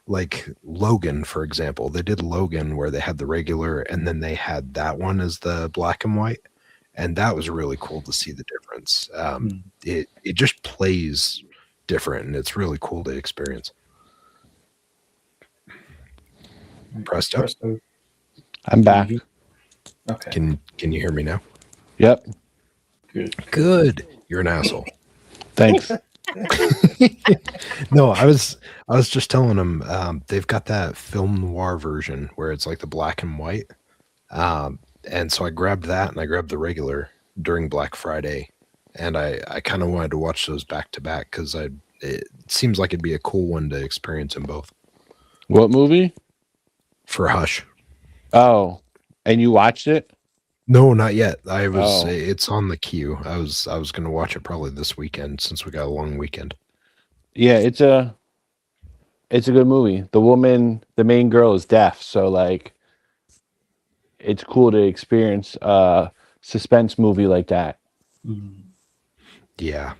like Logan, for example, they did Logan where they had the regular and then they had that one as the black and white. And that was really cool to see the difference. It just plays different and it's really cool to experience. Presto. I'm back. Okay. Can you hear me now? Yep. Good. You're an asshole. Thanks. No, I was just telling them they've got that film noir version where it's like the black and white. And so I grabbed that and I grabbed the regular during Black Friday. And I kind of wanted to watch those back to back because it seems like it'd be a cool one to experience them both. What movie? For Hush. Oh, and you watched it? No, not yet. Oh. It's on the queue. I was going to watch it probably this weekend since we got a long weekend. Yeah, it's a good movie. The main girl is deaf, so like it's cool to experience a suspense movie like that. Yeah.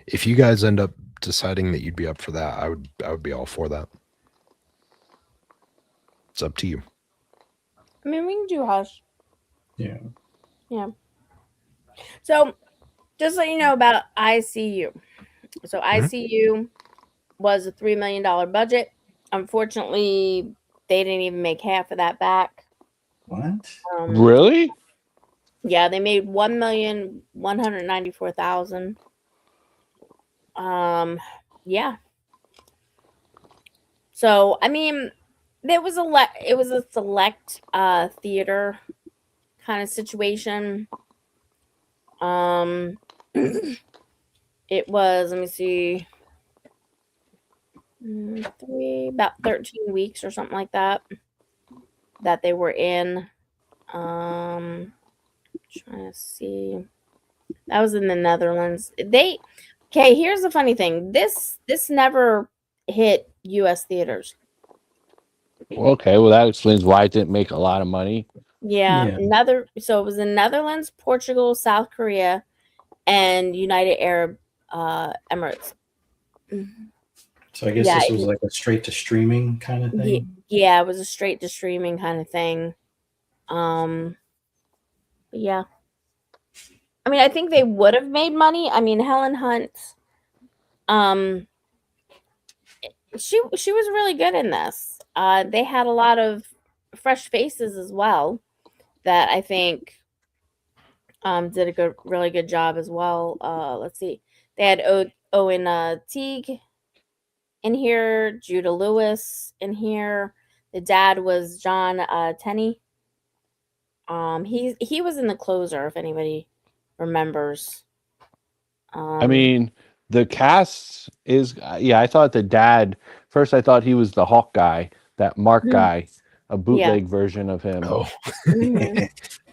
If you guys end up deciding that you'd be up for that, I would be all for that. It's up to you. I mean, we can do Hush. Yeah. So, just so you know about ICU. So, ICU was a $3 million budget. Unfortunately, they didn't even make half of that back. What? Really? Yeah, they made $1,194,000. Yeah. So, I mean, it was a select theater kind of situation. It was, let me see, about 13 weeks or something like that they were in. Trying to see. That was in the Netherlands. Here's the funny thing. This never hit US theaters. Okay, well that explains why it didn't make a lot of money. Yeah, so it was the Netherlands, Portugal, South Korea, and United Arab Emirates. So I guess Yeah, this was like a straight to streaming kind of thing. yeah, it was a straight to streaming kind of thing. Yeah. I mean, I think they would have made money. I mean, Helen Hunt, um, she was really good in this. They had a lot of fresh faces as well that I think did a really good job as well. Let's see, they had Owen Teague in here, Judah Lewis in here. The dad was John Tenney. He was in The Closer, if anybody remembers. I mean, the cast is I thought the dad first. I thought he was the Hawk guy, that Mark guy, a bootleg version of him. Oh,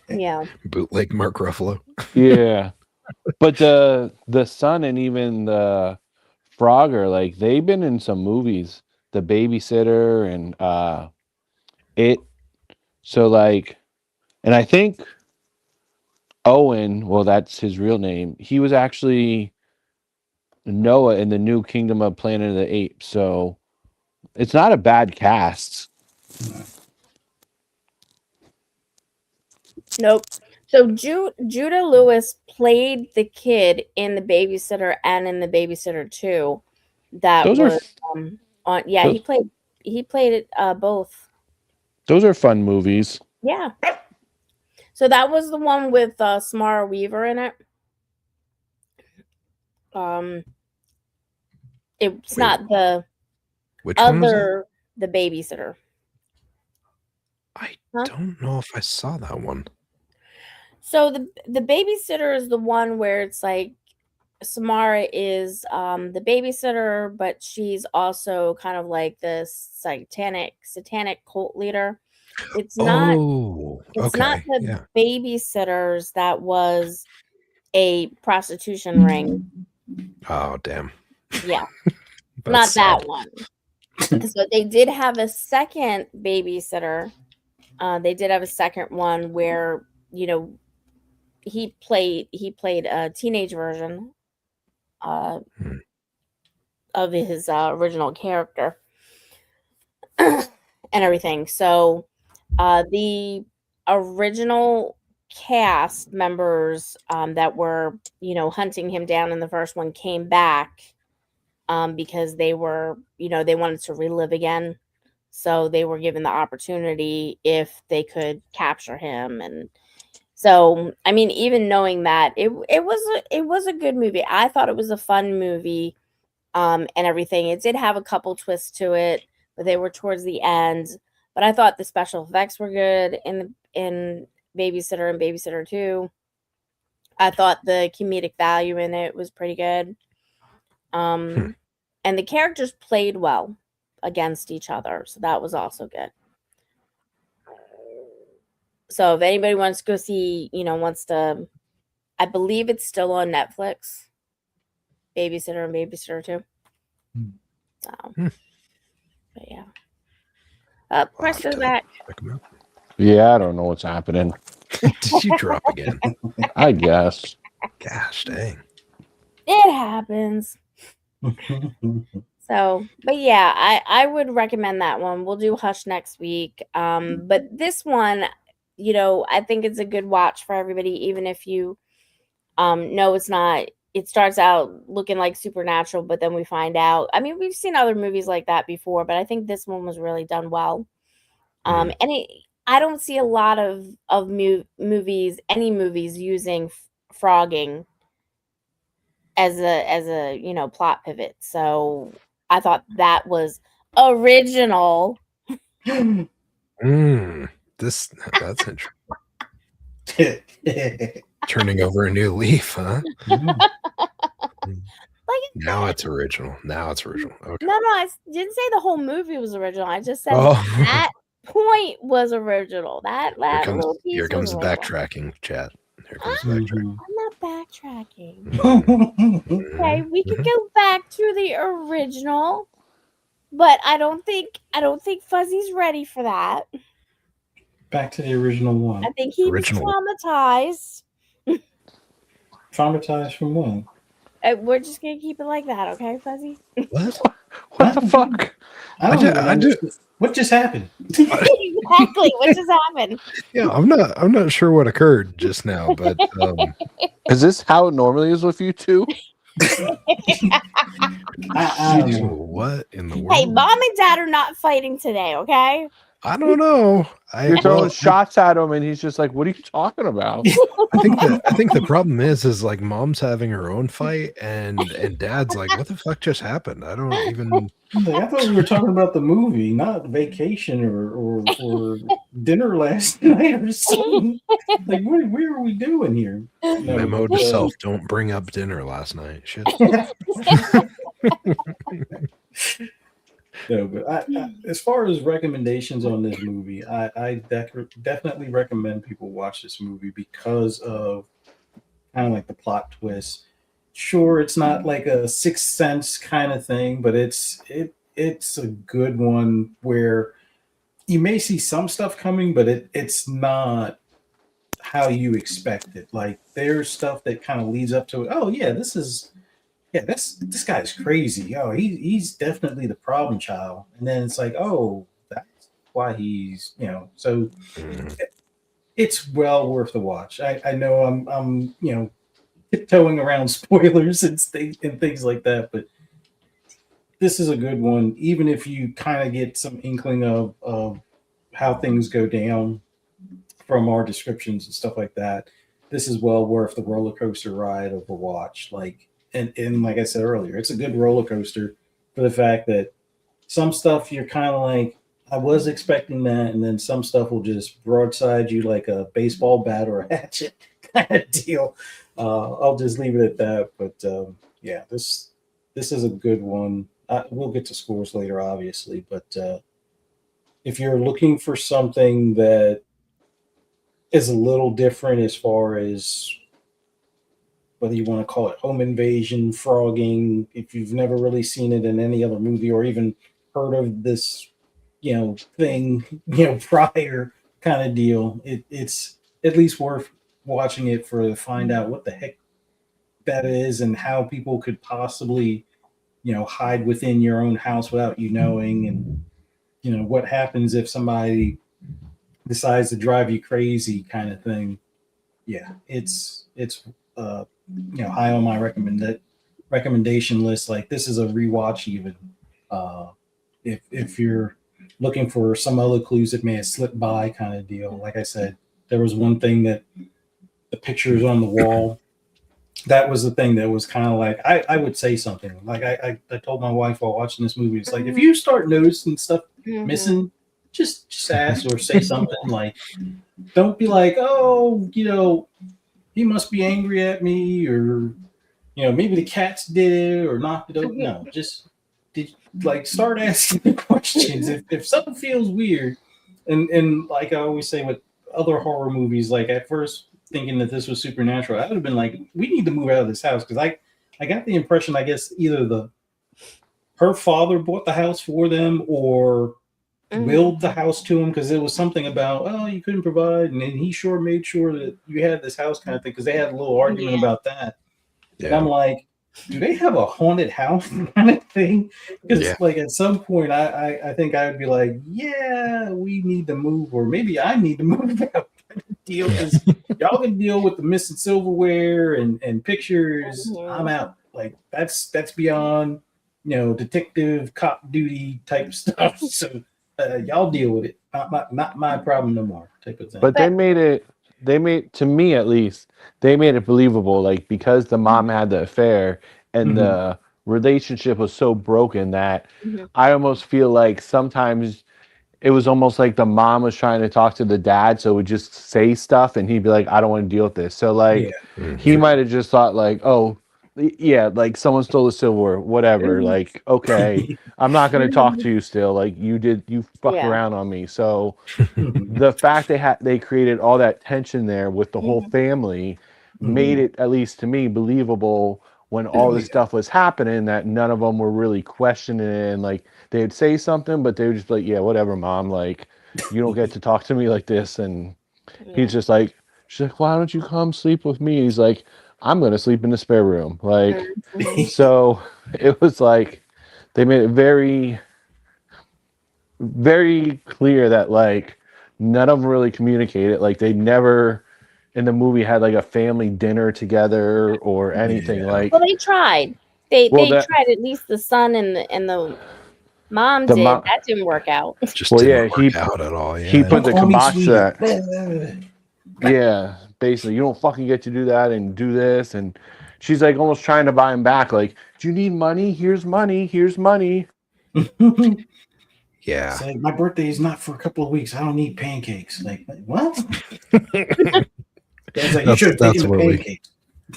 yeah, bootleg Mark Ruffalo. Yeah, but the son and even the Frogger, like they've been in some movies, The Babysitter and It. So like, and I think Owen, well, that's his real name. He was actually Noah in the New Kingdom of Planet of the Apes. So it's not a bad cast. nope. So Judah Lewis played the kid in The Babysitter and in The Babysitter 2. That Those was are on. Yeah, those, he played it both. those are fun movies. Yeah. So that was the one with Samara Weaver in it. It's Wait, not the which one was other The Babysitter. I Huh? don't know if I saw that one. So the Babysitter is the one where it's like Samara is the babysitter, but she's also kind of like this satanic cult leader. It's not Okay. the Babysitters that was a prostitution ring. Oh, damn. Yeah. That's not sad. that one. So they did have a second babysitter. They did have a second one where, he played a teenage version of his original character and everything. So the original cast members that were, hunting him down in the first one came back because they were, they wanted to relive again. So they were given the opportunity if they could capture him. And so, I mean, even knowing that it was a good movie. I thought it was a fun movie and everything. It did have a couple twists to it, but they were towards the end. But I thought the special effects were good in Babysitter and Babysitter 2. I thought the comedic value in it was pretty good. And the characters played well against each other, so that was also good. So if anybody wants to go see, I believe it's still on Netflix. Babysitter and Babysitter 2. So, but yeah. Preston's back. Yeah, I don't know what's happening. Did you drop again? I guess. Gosh dang. It happens. So, but yeah, I would recommend that one. We'll do Hush next week. But this one, I think it's a good watch for everybody, even if you know it's not. It starts out looking like supernatural, but then we find out. I mean, we've seen other movies like that before, but I think this one was really done well. And I don't see a lot of movies, any movies using frogging as a plot pivot. So I thought that was original. That's interesting. Turning over a new leaf, huh? Now it's original. Okay. No, I didn't say the whole movie was original. I just said that point was original. That little piece. Here comes the original. backtracking, chat. Here comes the backtracking. I'm not backtracking. Okay, we could go back to the original, but I don't think Fuzzy's ready for that. Back to the original one. I think he Original. was traumatized. Traumatized from when? We're just gonna keep it like that, okay, Fuzzy? What? What the fuck? I don't I even know. What just happened? Exactly. What just happened? Yeah, I'm not sure what occurred just now, but Is this how it normally is with you two? I don't know. what in the world? Hey, mom and dad are not fighting today, okay? I don't know. You're throwing Well, shots at him, and he's just like, "What are you talking about?" I think the problem is like mom's having her own fight and dad's like, what the fuck just happened? I don't even. Like, I thought we were talking about the movie, not vacation or dinner last night or something. Like, what are we doing here? Memo to self: don't bring up dinner last night. Shit. No, but I, as far as recommendations on this movie, I definitely recommend people watch this movie because of kind of like the plot twist. Sure, it's not like a Sixth Sense kind of thing, but it's a good one where you may see some stuff coming, but it's not how you expect it. Like there's stuff that kind of leads up to it. Oh yeah, this guy's crazy. Oh, he's definitely the problem child. And then it's like, oh, that's why he's so it's well worth the watch. I know I'm tiptoeing around spoilers and things like that, but this is a good one, even if you kind of get some inkling of how things go down from our descriptions and stuff like that. This is well worth the roller coaster ride of a watch. Like and like I said earlier, it's a good roller coaster for the fact that some stuff you're kind of like, I was expecting that, and then some stuff will just broadside you like a baseball bat or a hatchet kind of deal. I'll just leave it at that. But yeah, this is a good one. We'll get to scores later, obviously, but if you're looking for something that is a little different as far as whether you want to call it home invasion, frogging, if you've never really seen it in any other movie or even heard of this, thing, prior kind of deal, it's at least worth watching it to find out what the heck that is and how people could possibly, hide within your own house without you knowing, and what happens if somebody decides to drive you crazy, kind of thing. Yeah, it's high on my recommendation list. Like this is a rewatch even. If you're looking for some other clues that may have slipped by, kind of deal. Like I said, there was one thing that the pictures on the wall. That was the thing that was kind of like I would say something. Like I told my wife while watching this movie, it's like if you start noticing stuff missing, just ask or say something. Like don't be like, oh, he must be angry at me, or maybe the cats did it or knocked it over. No, just start asking questions. If something feels weird, and like I always say with other horror movies, like at first thinking that this was supernatural, I would have been like, we need to move out of this house, because I got the impression, I guess either her father bought the house for them or willed the house to him, because it was something about, oh, you couldn't provide, and then he sure made sure that you had this house, kind of thing, because they had a little argument about that. And I'm like, do they have a haunted house kind of thing? Because like at some point I think I would be like, yeah, we need to move, or maybe I need to move out. Deal, because y'all can deal with the missing silverware and pictures. I'm out. Like that's beyond detective cop duty type stuff. So y'all deal with it. Not my problem no more. Type of thing. But they made to me at least, they made it believable. Like because the mom had the affair and the relationship was so broken that I almost feel like sometimes it was almost like the mom was trying to talk to the dad, so would just say stuff and he'd be like, I don't want to deal with this. So like he might have just thought like, oh yeah, like someone stole the silverware, whatever. Like, okay, I'm not gonna talk to you still. Like you fucked around on me. So the fact they created all that tension there with the whole family made it, at least to me, believable when all this stuff was happening, that none of them were really questioning it, and like they'd say something, but they would just be like, yeah, whatever, mom. Like, you don't get to talk to me like this. And Yeah. he's just like, she's like, why don't you come sleep with me? He's like, I'm going to sleep in the spare room. Like, Mhm. so it was like, they made it very, very clear that like none of them really communicated. Like they never in the movie had like a family dinner together or anything. Yeah. Like, Well, they tried. They well, that tried. At least the son and the mom the did. mom, That didn't work out. Just well, didn't yeah, work out at all. he Yeah. put the Don't call me kibosh to that. sweetie. Yeah, basically, you don't fucking get to do that and do this. And she's like almost trying to buy him back. Like, do you need money? Here's money. Here's money. Yeah. It's like, my birthday is not for a couple of weeks. I don't need pancakes. Like, what? It's like, you should have taken the pancakes.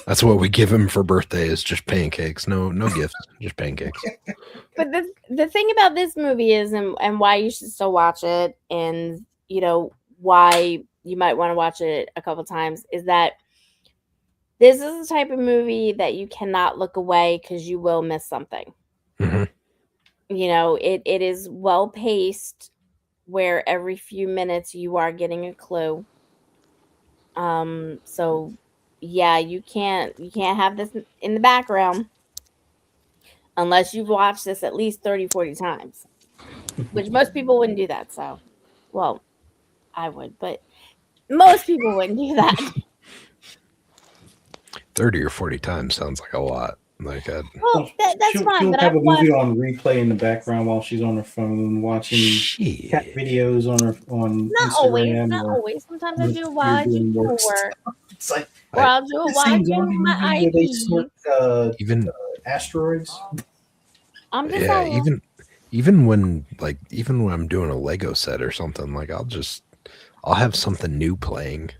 That's what we give him for birthday is just pancakes. No gifts, just pancakes. But the thing about this movie is, and why you should still watch it, and you know why you might want to watch it a couple times, is that this is the type of movie that you cannot look away because you will miss something. Mhm. You know, it is well paced, where every few minutes you are getting a clue. So yeah, you can't have this in the background unless you've watched this at least 30, 40 times, which most people wouldn't do that. So, well, I would, but most people wouldn't do that. 30 or 40 times sounds like a lot. Like Well, that's fine, She'll but have I've a movie watched. on replay in the background while she's on her phone watching cat shit. videos on Not always, Instagram. not or always. Sometimes I when do it while I you're do doing work schoolwork, It's like or I'll do it the while I same do zombie my movie where they ID. snort Even I'm asteroids. just yeah, saying. even when I'm doing a Lego set or something, like I'll have something new playing.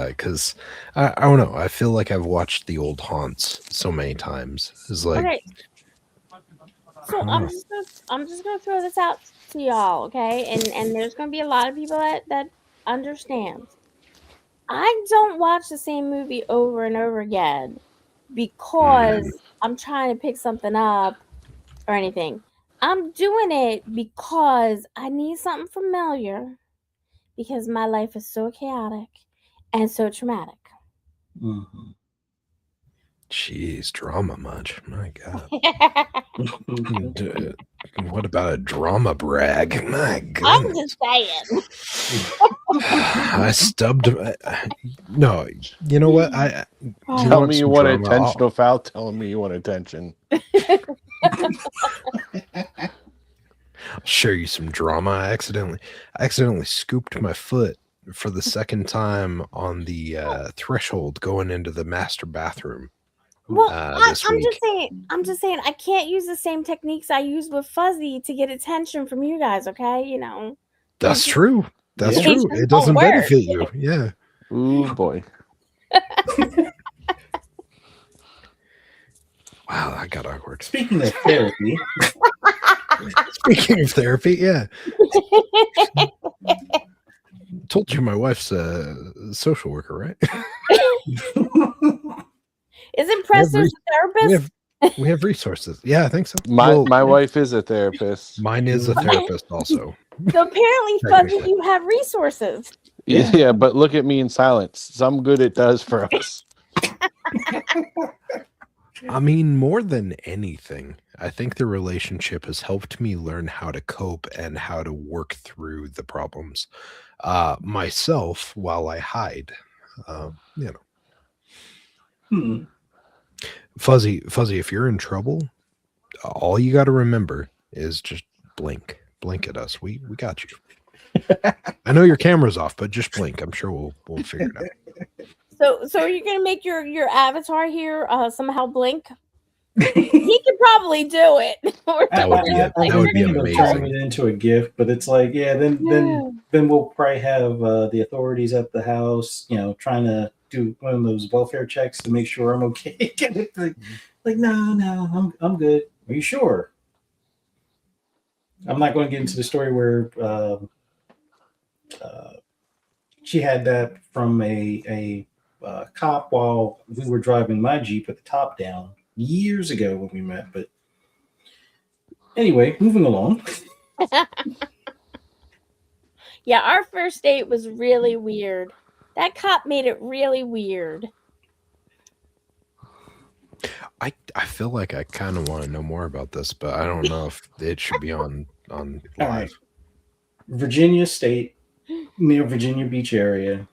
Because I don't know. I feel like I've watched the old haunts so many times. It's like Okay, so I'm just gonna throw this out to y'all, okay? And there's gonna be a lot of people that understand. I don't watch the same movie over and over again because I'm trying to pick something up or anything. I'm doing it because I need something familiar because my life is so chaotic and so traumatic. Mhm. jeez, drama much. My God. I'm What about a drama brag? My just goodness. saying. I stubbed. No, you know what? You Tell want me you some want drama? attention without telling me you want attention. I'll show you some drama. I accidentally scooped my foot for the second time on the threshold going into the master bathroom. Well, This I'm week. just saying, I can't use the same techniques I use with Fuzzy to get attention from you guys. Okay, you know. That's true. That's Yeah. true. just It don't doesn't work. benefit you. Yeah. Ooh boy. Wow, that got awkward. Speaking of therapy, Speaking of therapy, yeah. Told you my wife's a social worker, right? Isn't Preston a therapist? We have resources. Yeah, I think so. My Well, wife is a therapist. mine is a therapist also. So apparently, Fuzzy, you have resources. Yeah, but look at me in silence. Some good it does for us. I mean, more than anything, I think the relationship has helped me learn how to cope and how to work through the problems myself while I hide. You know, Fuzzy, if you're in trouble, all you got to remember is just blink at us. We got you. I know your camera's off, but just blink. I'm sure we'll figure it out. So are you gonna make your avatar here somehow blink? He could probably do it. That would be amazing. Turning it into a gift, but it's like, yeah, then we'll probably have the authorities at the house, you know, trying to do one of those welfare checks to make sure I'm okay. like, no, I'm good. Are you sure? I'm not going to get into the story where she had that from a cop while we were driving my Jeep with the top down years ago when we met. But anyway, moving along. Yeah, our first date was really weird. That cop made it really weird. I feel like I kind of want to know more about this, but I don't know if it should be on All live. right. Virginia State, near Virginia Beach area.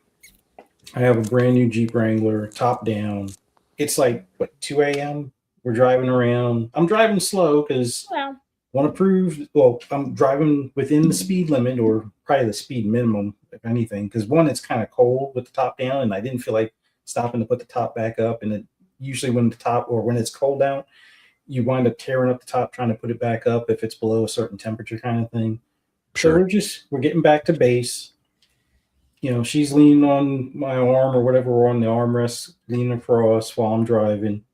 I have a brand new Jeep Wrangler, top down. It's like, what, 2 a.m.? We're driving around. I'm driving slow because Well, want to prove, well, I'm driving within the speed limit or probably the speed minimum, if anything, because one, it's kind of cold with the top down, and I didn't feel like stopping to put the top back up. And it usually when the top or when it's cold out, you wind up tearing up the top trying to put it back up if it's below a certain temperature kind of thing. So Sure. we're getting back to base. She's leaning on my arm or whatever, we're on the armrest, leaning across while I'm driving.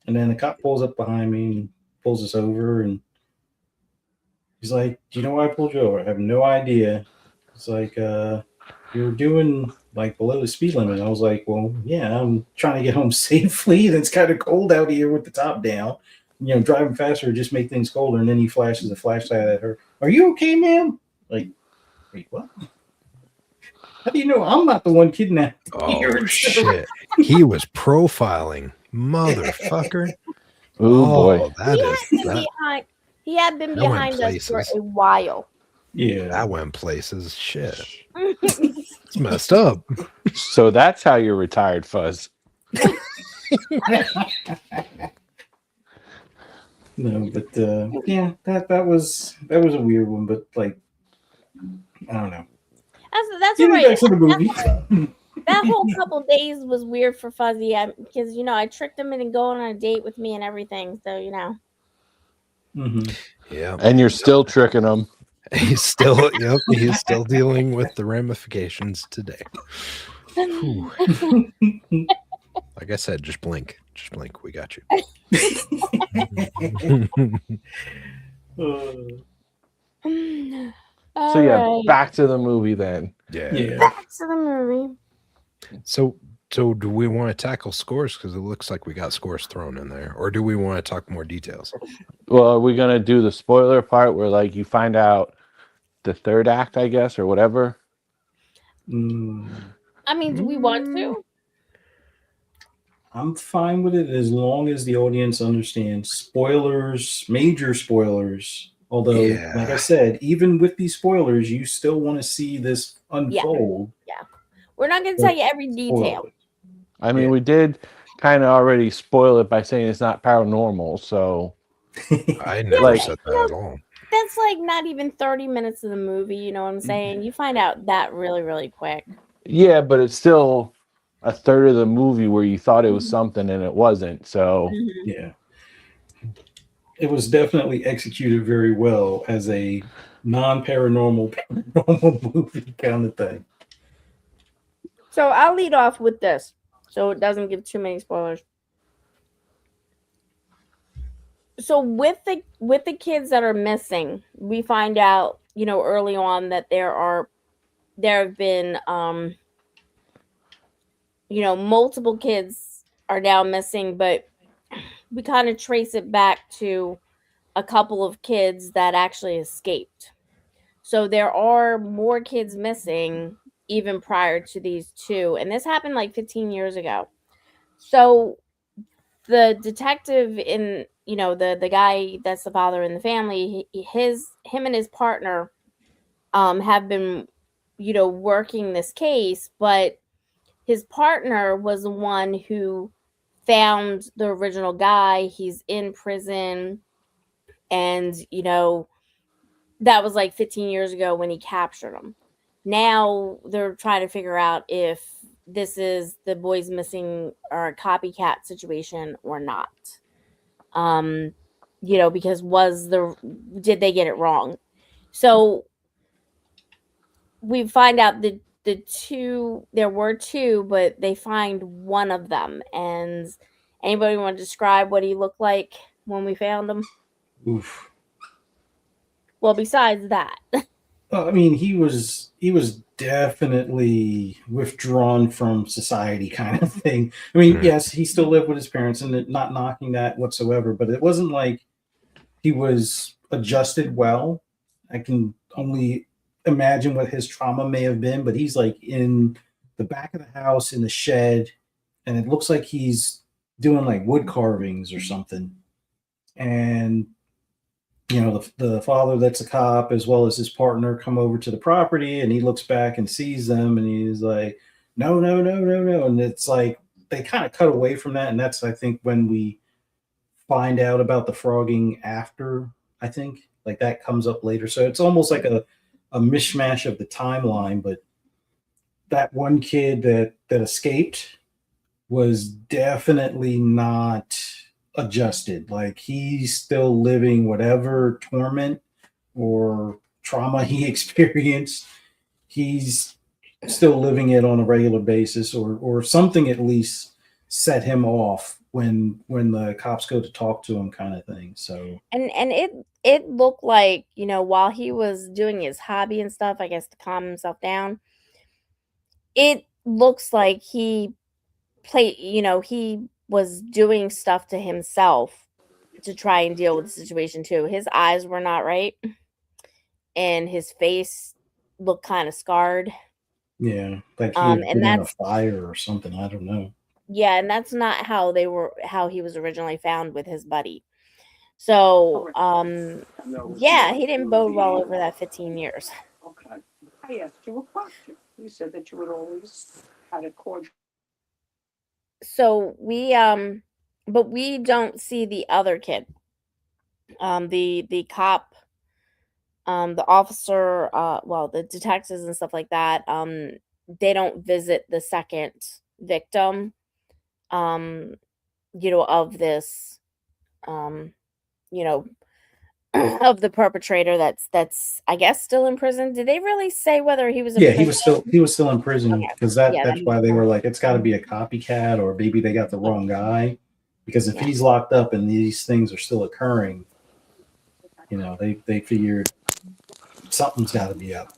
And then the cop pulls up behind me and pulls us over. And he's like, "Do you know why I pulled you over?" I have no idea. It's like, "You were doing like below the speed limit." I was like, "Well, yeah, I'm trying to get home safely. And it's kind of cold out here with the top down. Driving faster would just make things colder." And then he flashes a flashlight at her. "Are you okay, ma'am?" Like, wait, what? How do you know I'm not the one kidnapped? Oh shit! He was profiling, motherfucker. Oh boy. that he is had been that. behind. He had been That went behind us for places. a while. Yeah. That went places. Shit, it's messed up. So that's how you're retired, Fuzz. No, but yeah, that was a weird one, but like, I don't know. That's Getting all back right. to the movie. That whole couple days was weird for Fuzzy because I tricked him into going on a date with me and everything. So Mhm. Yeah, And you're still tricking them. he's still he's still dealing with the ramifications today. Whew. Like I said, just blink, we got you. So yeah, back to the movie then. Yeah. back to the movie. So do we want to tackle scores, because it looks like we got scores thrown in there, or do we want to talk more details? Well, are we gonna do the spoiler part where like you find out the third act, I guess, or whatever? I mean, do we want to? I'm fine with it as long as the audience understands spoilers, major spoilers. Although, Yeah. like I said, even with these spoilers, you still want to see this unfold. Yeah. We're not going to tell you every detail. I mean, Yeah. we did kind of already spoil it by saying it's not paranormal, so I never Like- said that at all. That's like not even 30 minutes of the movie. You know what I'm saying? You find out that really, really quick. yeah, but it's still a third of the movie where you thought it was something and it wasn't. So Yeah. It was definitely executed very well as a non-paranormal movie kind of thing. So I'll lead off with this so it doesn't give too many spoilers. So with the kids that are missing, we find out, early on that there have been multiple kids are now missing, but we kind of trace it back to a couple of kids that actually escaped. So there are more kids missing even prior to these two, and this happened like 15 years ago. So the detective in the guy that's the father in the family, him and his partner have been working this case, but his partner was the one who found the original guy. He's in prison, and that was like 15 years ago when he captured him. Now they're trying to figure out if this is the boys missing or a copycat situation or not. Because did they get it wrong? So we find out that there were two, but they find one of them. And anybody want to describe what he looked like when we found him? Oof. Well, besides that. I mean, he was definitely withdrawn from society kind of thing. I mean, yes, he still lived with his parents and not knocking that whatsoever, but it wasn't like he was adjusted well. I can only imagine what his trauma may have been, but he's like in the back of the house in the shed, and it looks like he's doing like wood carvings or something. And the father that's a cop as well as his partner come over to the property, and he looks back and sees them, and he's like, no, no, no, no, no. And it's like they kind of cut away from that, and that's, I think, when we find out about the frogging after, I think, like that comes up later. So it's almost like a mishmash of the timeline. But that one kid that escaped was definitely not adjusted. Like he's still living whatever torment or trauma he experienced. He's still living it on a regular basis, or something at least set him off when the cops go to talk to him, kind of thing. So And it looked like, while he was doing his hobby and stuff, I guess to calm himself down, it looks like he he was doing stuff to himself to try and deal with the situation too. His eyes were not right, and his face looked kind of scarred. yeah, like he had And been in a that's fire or something. I don't know. yeah, and that's not how he was originally found with his buddy. So, yeah, he didn't bode well over that 15 years. Okay. I asked you a question. You said that you would always had a cordial. So but we don't see the other kid. The cop, the officer, well, the detectives and stuff like that, they don't visit the second victim, of this, you know, of the perpetrator that's I guess still in prison. Did they really say whether he was in Yeah, prison? he was still in prison, Okay. because Yeah, that's why they were like, it's got to be a copycat, or maybe they got the wrong guy, because if Yeah. he's locked up and these things are still occurring, they figured something's got to be up.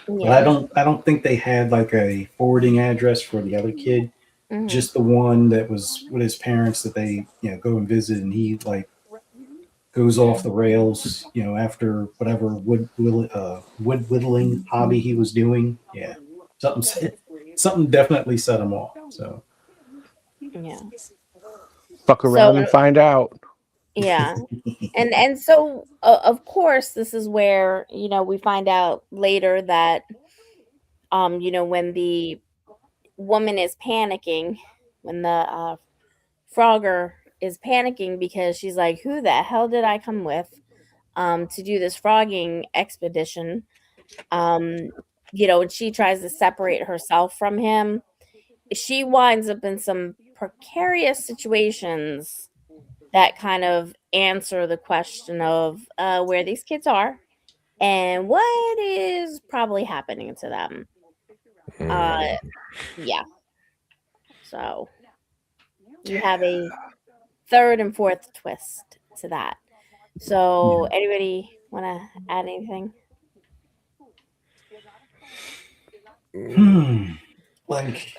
But Yeah. I don't think they had like a forwarding address for the other kid, Mhm. just the one that was with his parents that they go and visit, and he like goes off the rails, after whatever wood whittling hobby he was doing. Yeah, something definitely set him off. So Yeah. Fuck around So and find out. yeah. And so of course this is where we find out later that when the woman is panicking, when the Frogger is panicking because she's like, who the hell did I come with to do this frogging expedition? And she tries to separate herself from him. She winds up in some precarious situations that kind of answer the question of where these kids are and what is probably happening to them. Yeah. So you have a third and fourth twist to that. So anybody want to add anything? Like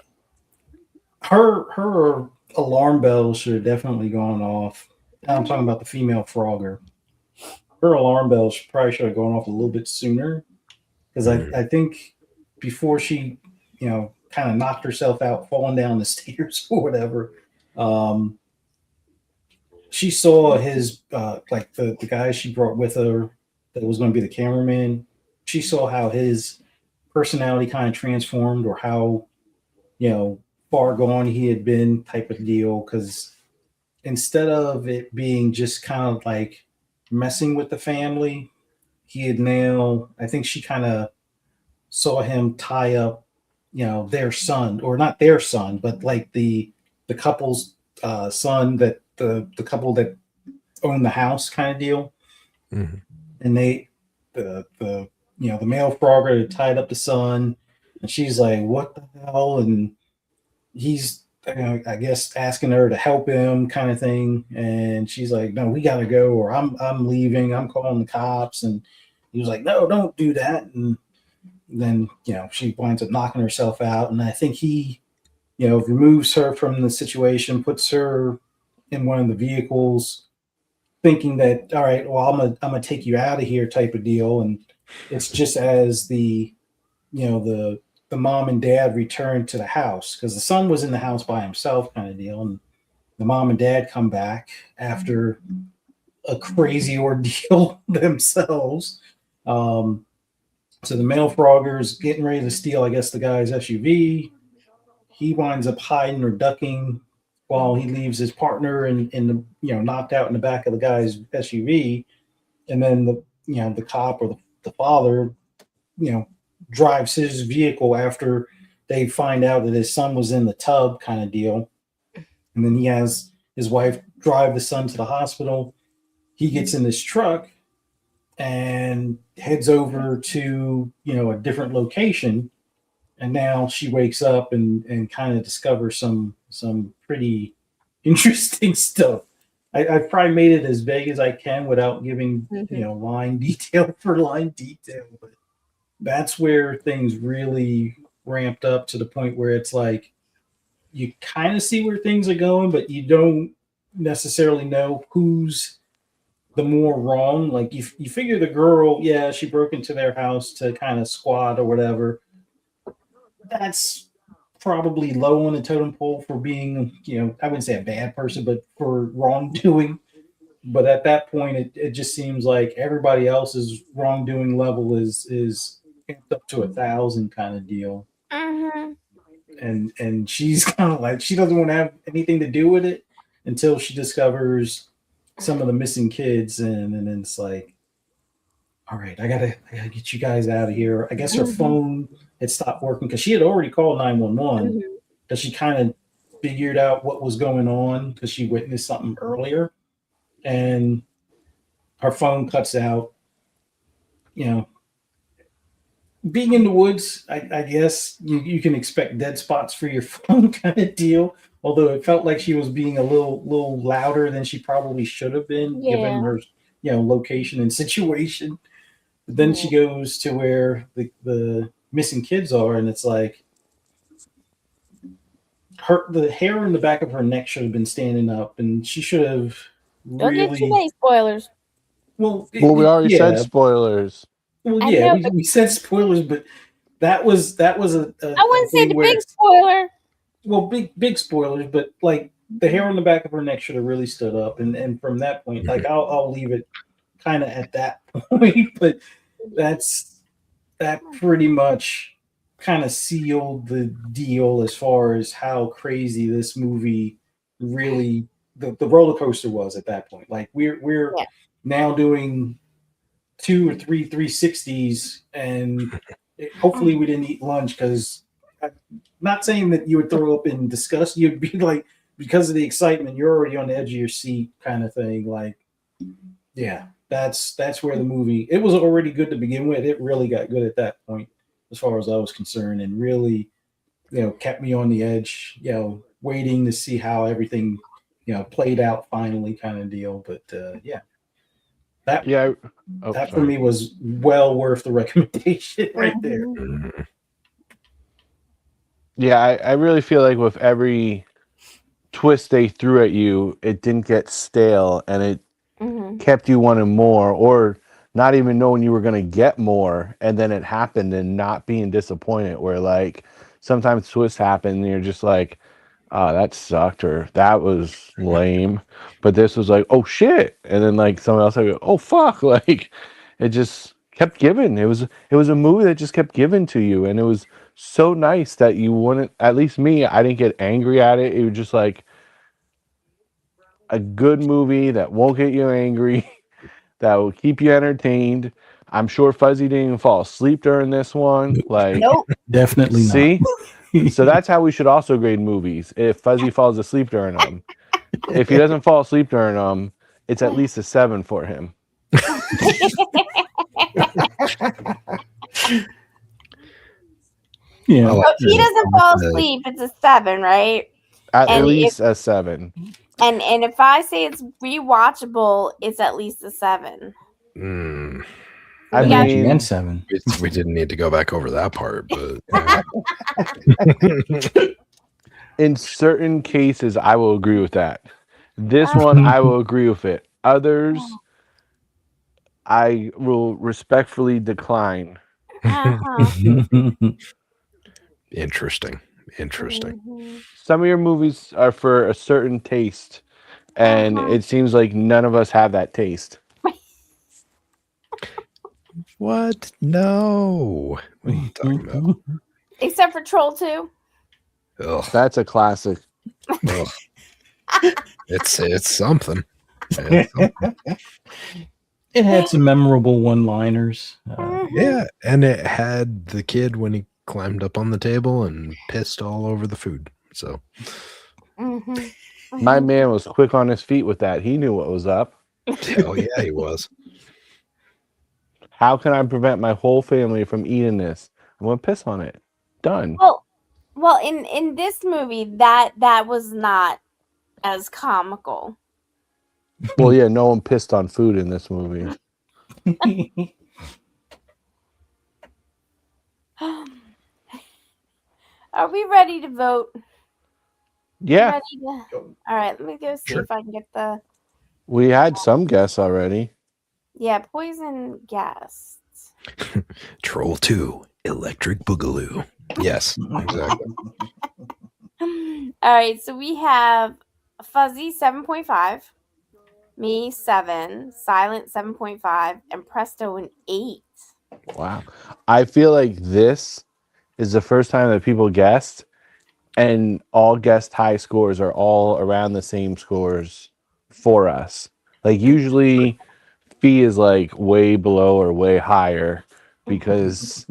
her alarm bells should have definitely gone off. I'm talking about the female Frogger. Her alarm bells probably should have gone off a little bit sooner, because I think before she, kind of knocked herself out falling down the stairs or whatever, she saw his, like the guy she brought with her that was going to be the cameraman. She saw how his personality kind of transformed, or how, far gone he had been, type of deal. Because instead of it being just kind of like messing with the family, he had now, I think she kind of saw him tie up, their son, or not their son, but like the couple's son, that the couple that owned the house, kind of deal. Mm-hmm. And the male Frogger had tied up the son, and she's like, what the hell? And he's, I guess, asking her to help him, kind of thing. And she's like, no, we gotta go, or I'm leaving, I'm calling the cops. And he was like, no, don't do that. And then she winds up knocking herself out, and I think he removes her from the situation, puts her in one of the vehicles, thinking that, all right, well, I'm gonna take you out of here, type of deal. And It's just as the the mom and dad return to the house, because the son was in the house by himself, kind of deal, and the mom and dad come back after a crazy ordeal themselves. So the male Frogger's getting ready to steal, I guess, the guy's SUV. He winds up hiding or ducking while he leaves his partner in the knocked out in the back of the guy's SUV, and then the cop or the father drives his vehicle after they find out that his son was in the tub, kind of deal, and then he has his wife drive the son to the hospital. He gets in this truck and heads over to a different location, and now she wakes up and kind of discovers some pretty interesting stuff. I've probably made it as vague as I can without giving line detail for line detail, but that's where things really ramped up to the point where it's like you kind of see where things are going, but you don't necessarily know who's the more wrong. Like you figure the girl, yeah, she broke into their house to kind of squat or whatever. That's probably low on the totem pole for being, I wouldn't say a bad person, but for wrongdoing. But at that point, it just seems like everybody else's wrongdoing level is amped up to 1,000 kind of deal. Mm-hmm. And she's kind of like, she doesn't want to have anything to do with it until she discovers some of the missing kids, and then it's like, all right, I gotta get you guys out of here. I guess her phone had stopped working because she had already called 911, because she kind of figured out what was going on because she witnessed something earlier, and her phone cuts out. Being in the woods, I guess you can expect dead spots for your phone kind of deal. Although it felt like she was being a little louder than she probably should have been, given her location and situation. But then she goes to where the missing kids are, and it's like the hair in the back of her neck should have been standing up, and she should have Don't get too many spoilers. Well, we already said spoilers. Well, yeah, we said spoilers, but that was a I wouldn't say the big spoiler. Well, big spoilers, but like the hair on the back of her neck should have really stood up, and from that point, like I'll leave it kind of at that point. But that pretty much kind of sealed the deal as far as how crazy this movie really the roller coaster was at that point. Like we're now doing 2 or 3 360s, and hopefully we didn't eat lunch, because I'm not saying that you would throw up in disgust. You'd be like, because of the excitement, you're already on the edge of your seat kind of thing. Like, yeah, that's where the movie, it was already good to begin with. It really got good at that point as far as I was concerned, and really, kept me on the edge, waiting to see how everything, played out finally kind of deal. But that for me was well worth the recommendation right there. Yeah, I really feel like with every twist they threw at you, it didn't get stale, and it kept you wanting more, or not even knowing you were going to get more, and then it happened and not being disappointed, where like sometimes twists happen and you're just like, oh, that sucked, or that was lame. But this was like, oh shit. And then like someone else would go, oh fuck. Like it just kept giving. It was a movie that just kept giving to you. And it was so nice that you wouldn't, at least me, I didn't get angry at it. It was just like a good movie that won't get you angry, that will keep you entertained. I'm sure Fuzzy didn't even fall asleep during this one. Like, nope. Definitely not. See? So that's how we should also grade movies. If Fuzzy falls asleep during them, if he doesn't fall asleep during them, it's at least a 7 for him. Yeah. If he doesn't fall asleep, it's a 7, right? At least a 7. And if I say it's rewatchable, it's at least a 7. I mean, 7. We didn't need to go back over that part, but in certain cases, I will agree with that. This one, I will agree with it. Others, I will respectfully decline. Uh-huh. Interesting. Mhm. Some of your movies are for a certain taste, and Uh-huh. it seems like none of us have that taste. What? No. What are you talking about? Except for Troll 2. Ugh. That's a classic. Ugh. It's something. It's something. It had some memorable one-liners. Yeah, and it had the kid when he climbed up on the table and pissed all over the food. So Mhm. My man was quick on his feet with that. He knew what was up. oh yeah, he was. How can I prevent my whole family from eating this? I'm gonna piss on it. Done. Well, in this movie, that was not as comical. Well, yeah, no one pissed on food in this movie. Are we ready to vote? Yeah, Ready to... All right, let me go see Sure. if I can get the we had some guests already. poison gas. Troll 2, Electric Boogaloo. Yes, exactly. All right, so we have Fuzzy 7.5, me 7, Silent 7.5, and Presto an 8. Wow. I feel like this is the first time that people guessed, and all guessed high scores are all around the same scores for us. Like usually Fee is like way below or way higher because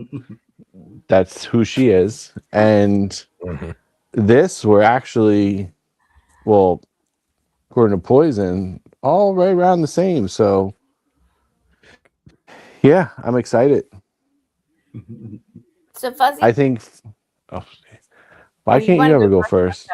that's who she is. And Mhm. this we're actually, well, according to Poison, all right around the same. So yeah, I'm excited. So Fuzzy, I think oh, why you can't want you to ever go first?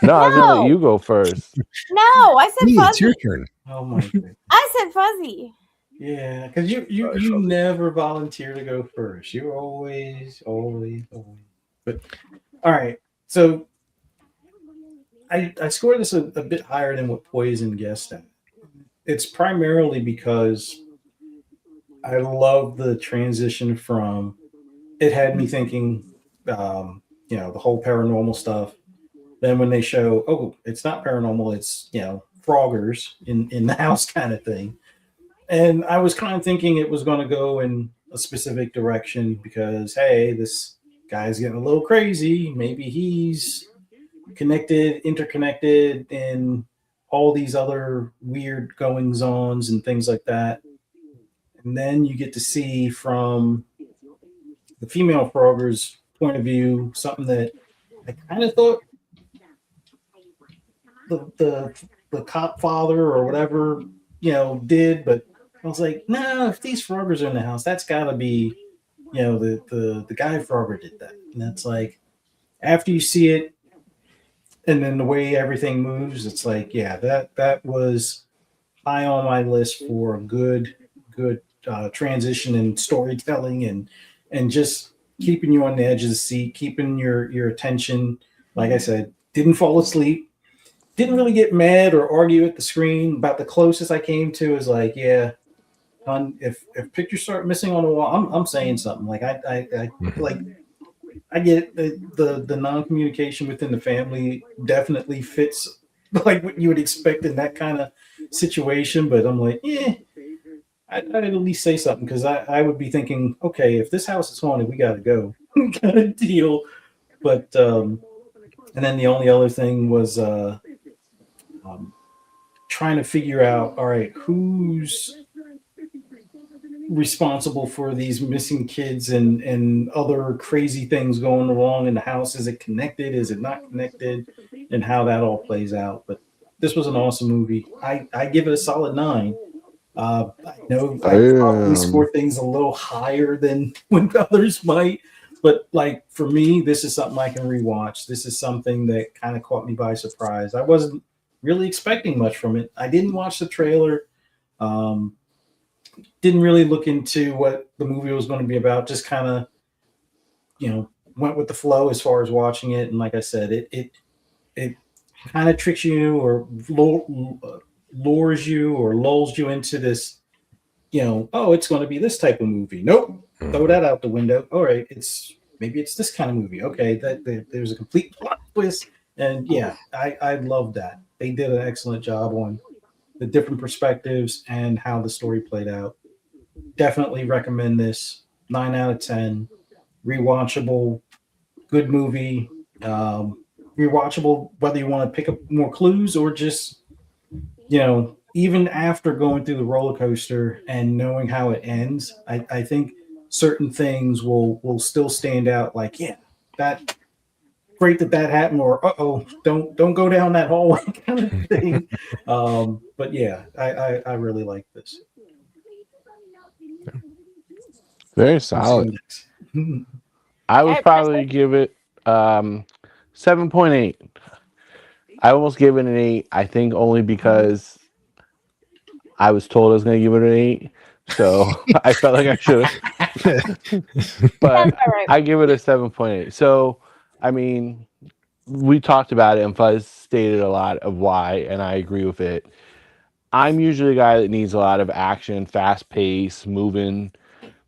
No, I was gonna let No, you go first. no, I said Hey, it's your Fuzzy. turn. Oh my goodness. I said Fuzzy. Yeah, because you Sorry, you Fuzzy. never volunteer to go first. You're always. But all right, so I scored this a bit higher than what Poison guessed at. It's primarily because I love the transition from. It had me thinking, the whole paranormal stuff. Then when they show, oh, it's not paranormal, it's froggers in the house kind of thing. And I was kind of thinking it was going to go in a specific direction because, hey, this guy's getting a little crazy. Maybe he's interconnected, and all these other weird goings ons and things like that. And then you get to see from the female Frogger's point of view something that I kind of thought the cop father or whatever did, but I was like, no, if these Froggers are in the house, that's got to be the guy Frogger did that, and that's like after you see it, and then the way everything moves, it's like that was high on my list for a good transition and storytelling and just keeping you on the edge of the seat, keeping your attention. Like I said, didn't fall asleep, didn't really get mad or argue at the screen. About the closest I came to is like, yeah, hon, if pictures start missing on the wall, I'm saying something. Like I Mhm. like I get the non-communication within the family definitely fits like what you would expect in that kind of situation. But I'm like, I'd at least say something because I would be thinking, okay, if this house is haunted, we got to go kind of deal. But and then the only other thing was um, trying to figure out, all right, who's responsible for these missing kids and other crazy things going wrong in the house. Is it connected? Is it not connected? And how that all plays out. But this was an awesome movie. I give it a solid 9. I know I probably Damn. score things a little higher than when others might, but like for me, this is something I can rewatch. This is something that kind of caught me by surprise. I wasn't really expecting much from it. I didn't watch the trailer. Um, didn't really look into what the movie was going to be about. Just kind of, went with the flow as far as watching it. And like I said, it kind of tricks you or lures you or lulls you into this oh, it's going to be this type of movie. Nope, throw that out the window. All right, maybe it's this kind of movie. Okay, there's a complete plot twist, and yeah, I love that. They did an excellent job on the different perspectives and how the story played out. Definitely recommend this. 9 out of 10. Rewatchable, good movie. Rewatchable whether you want to pick up more clues or just even after going through the roller coaster and knowing how it ends, I think certain things will still stand out. Like, yeah, that great that happened, or don't go down that hallway kind of thing. But yeah, I really like this. Very solid. I would probably give it 7.8. I almost gave it an 8. I think only because I was told I was going to give it an 8. So I felt like I should have. But right. I give it a 7.8. So, I mean, we talked about it and Fuzz stated a lot of why, and I agree with it. I'm usually a guy that needs a lot of action, fast pace, moving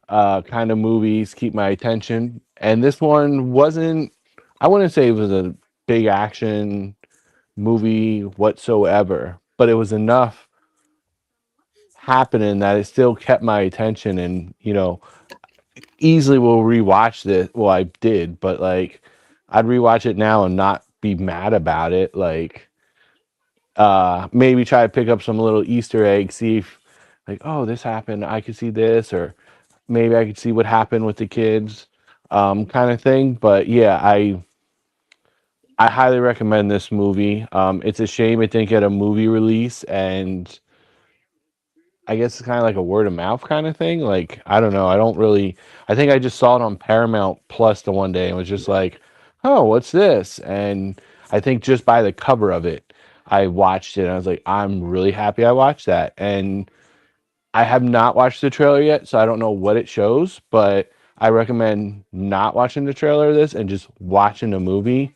kind of movies, keep my attention. And this one wasn't, I wouldn't say it was a big action movie whatsoever, but it was enough happening that it still kept my attention. And easily will rewatch this. Well, I did, but like I'd rewatch it now and not be mad about it. Like maybe try to pick up some little Easter egg, see if like, oh, this happened, I could see this, or maybe I could see what happened with the kids, kind of thing. But yeah, I highly recommend this movie. It's a shame it didn't get a movie release, and I guess it's kind of like a word of mouth kind of thing. Like, I don't know. I think I just saw it on Paramount Plus the one day and was just like, oh, what's this? And I think just by the cover of it, I watched it and I was like, I'm really happy I watched that. And I have not watched the trailer yet, so I don't know what it shows, but I recommend not watching the trailer of this and just watching the movie.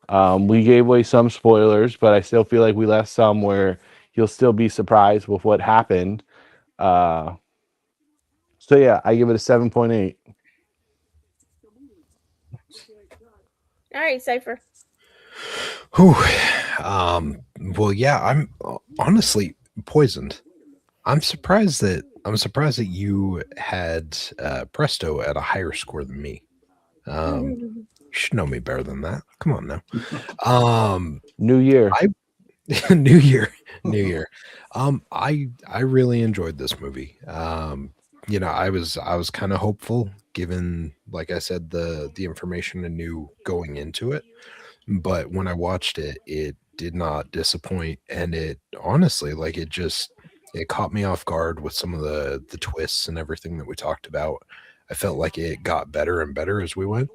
We gave away some spoilers, but I still feel like we left some where you'll still be surprised with what happened. So yeah, I give it a 7.8. All right, Cypher. Whew. Well, yeah, I'm honestly poisoned. I'm surprised that you had Presto at a higher score than me. You should know me better than that. Come on now. New year. New year. I really enjoyed this movie. I was kind of hopeful given, like I said, the information I knew going into it. But when I watched it, it did not disappoint, and it honestly, like, it caught me off guard with some of the twists and everything that we talked about. I felt like it got better and better as we went.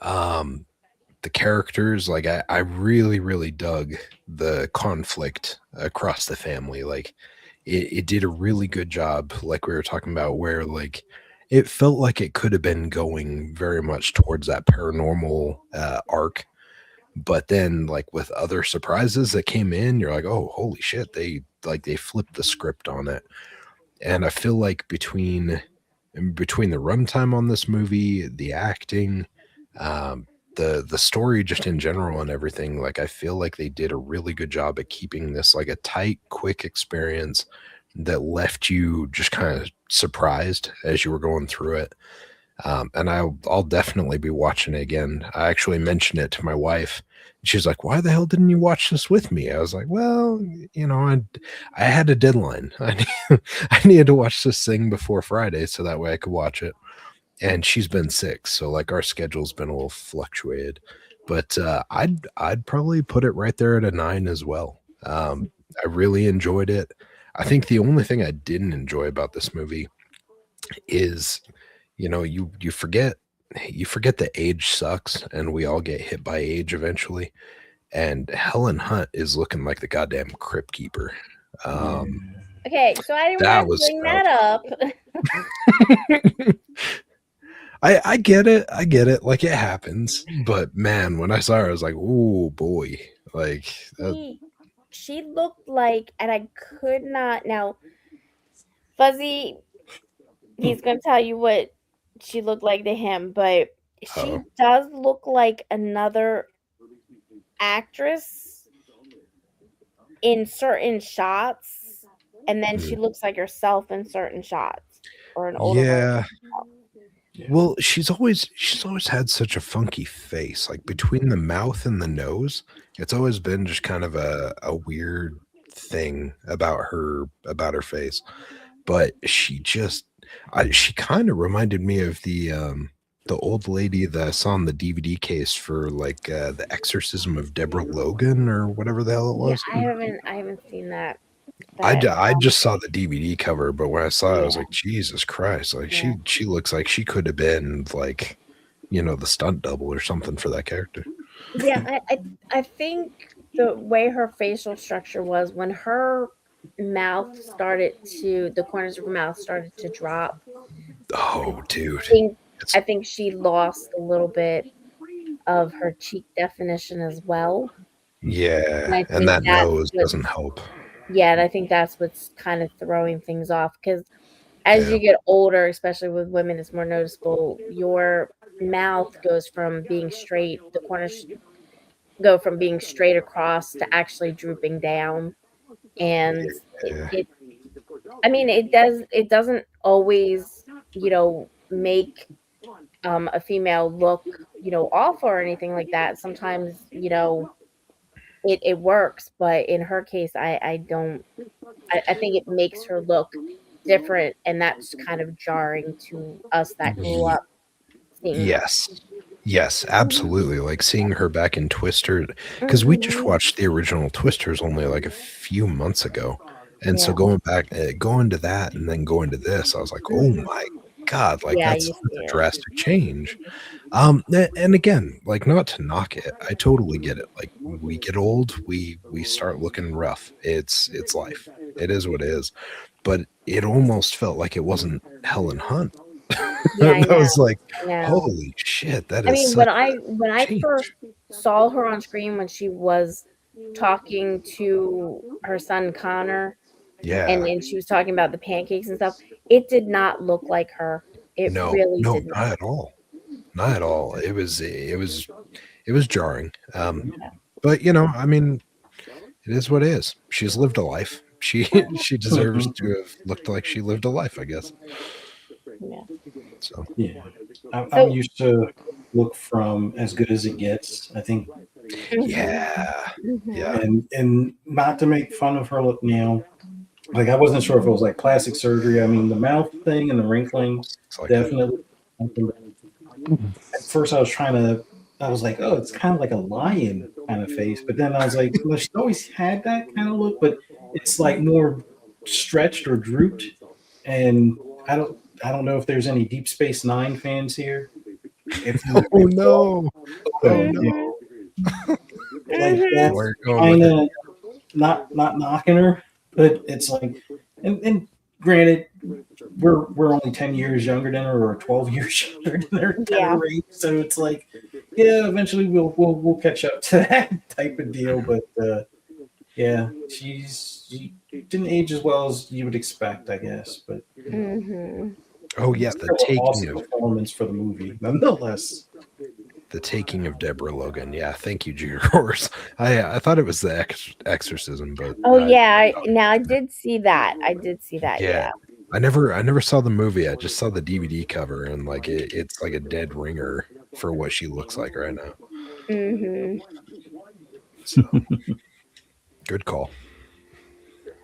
The characters, like, I really, really dug the conflict across the family. Like, it did a really good job, like we were talking about, where like it felt like it could have been going very much towards that paranormal arc, but then like with other surprises that came in, you're like, oh, holy shit, they flipped the script on it. And I feel like between the runtime on this movie, the acting, the story just in general and everything, like I feel like they did a really good job at keeping this like a tight, quick experience that left you just kind of surprised as you were going through it. And I'll definitely be watching it again. I actually mentioned it to my wife. She's like, why the hell didn't you watch this with me? I was like, well, I had a deadline. I needed to watch this thing before Friday so that way I could watch it. And she's been sick, so like our schedule's been a little fluctuated. But I'd probably put it right there at a 9 as well. I really enjoyed it. I think the only thing I didn't enjoy about this movie is, you forget that age sucks, and we all get hit by age eventually. And Helen Hunt is looking like the goddamn crypt keeper. Okay, so I didn't That want to was bring that up. I get it. Like, it happens. But man, when I saw her, I was like, oh boy. Like, She looked like, and I could not now. Fuzzy, he's gonna tell you what she looked like to him, but she does look like another actress in certain shots, and then she looks like herself in certain shots, or an older version. Yeah. Well, she's always had such a funky face. Like between the mouth and the nose, it's always been just kind of a weird thing about her face. But she kind of reminded me of the old lady that I saw in the DVD case for like the Exorcism of Deborah Logan or whatever the hell it was. Yeah, I haven't seen that. I just saw the DVD cover, but when I saw it, I was Yeah. like, Jesus Christ! Like Yeah. she looks like she could have been like, the stunt double or something for that character. Yeah, I think the way her facial structure was when her mouth started to the corners of her mouth started to drop. Oh, dude! I think she lost a little bit of her cheek definition as well. Yeah, I and think that nose doesn't help. Yeah, and I think that's what's kind of throwing things off because as you get older, especially with women, it's more noticeable. Your mouth goes from being straight, the corners go from being straight across to actually drooping down, and it doesn't always make a female look awful or anything like that. Sometimes it works, but in her case, I don't. I think it makes her look different, and that's kind of jarring to us that grew up seeing her. Yes, absolutely. Like seeing her back in Twister, because we just watched the original Twisters only like a few months ago, and so going back, going to that, and then going to this, I was like, oh my God, like that's a drastic change. And again, like not to knock it, I totally get it. Like we get old, we start looking rough. It's life. It is what it is. But it almost felt like it wasn't Helen Hunt. Yeah, I was like, holy shit, that is. I mean, when I first saw her on screen when she was talking to her son Connor, and she was talking about the pancakes and stuff, it did not look like her. It really did not. Not at all. Not at all. It was jarring. But I mean, it is what it is. She's lived a life. She deserves to have looked like she lived a life, I guess. Yeah. So yeah, I'm used to look from As Good as It Gets. I think. Yeah. And not to make fun of her look now. Like I wasn't sure if it was like plastic surgery. I mean, the mouth thing and the wrinkling definitely. At first, I was like, oh, it's kind of like a lion kind of face. But then I was like, well, she always had that kind of look, but it's like more stretched or drooped. And I don't know if there's any Deep Space Nine fans here. Oh no! Like that's kind of not knocking her, but it's like, and granted, we're only 10 years younger than her or 12 years younger than her kind of rate, so it's like, yeah, eventually we'll catch up to that type of deal. But yeah, she didn't age as well as you would expect, I guess. But oh yeah, the taking awesome performance for the movie, nonetheless. The Taking of Deborah Logan. Yeah, thank you, Junior Horse. I thought it was the Exorcism, but I did see that. Yeah. I never saw the movie. I just saw the DVD cover, and like it's like a dead ringer for what she looks like right now. So, good call.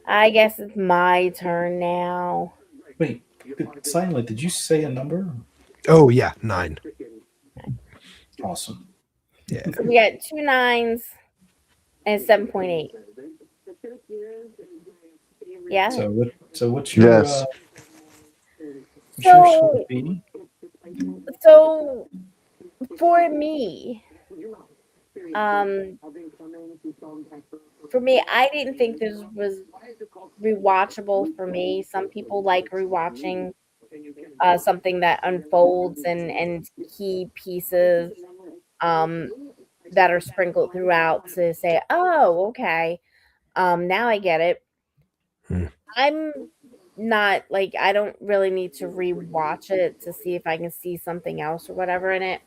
I guess it's my turn now. Wait, Silent, did you say a number? Oh yeah, 9. Awesome. Yeah. So we got 2 9s and 7.8. Yeah. So what's your so for me, I didn't think this was rewatchable for me. Some people like rewatching something that unfolds and key pieces that are sprinkled throughout to say, oh, okay, now I get it. I'm not like I don't really need to rewatch it to see if I can see something else or whatever in it.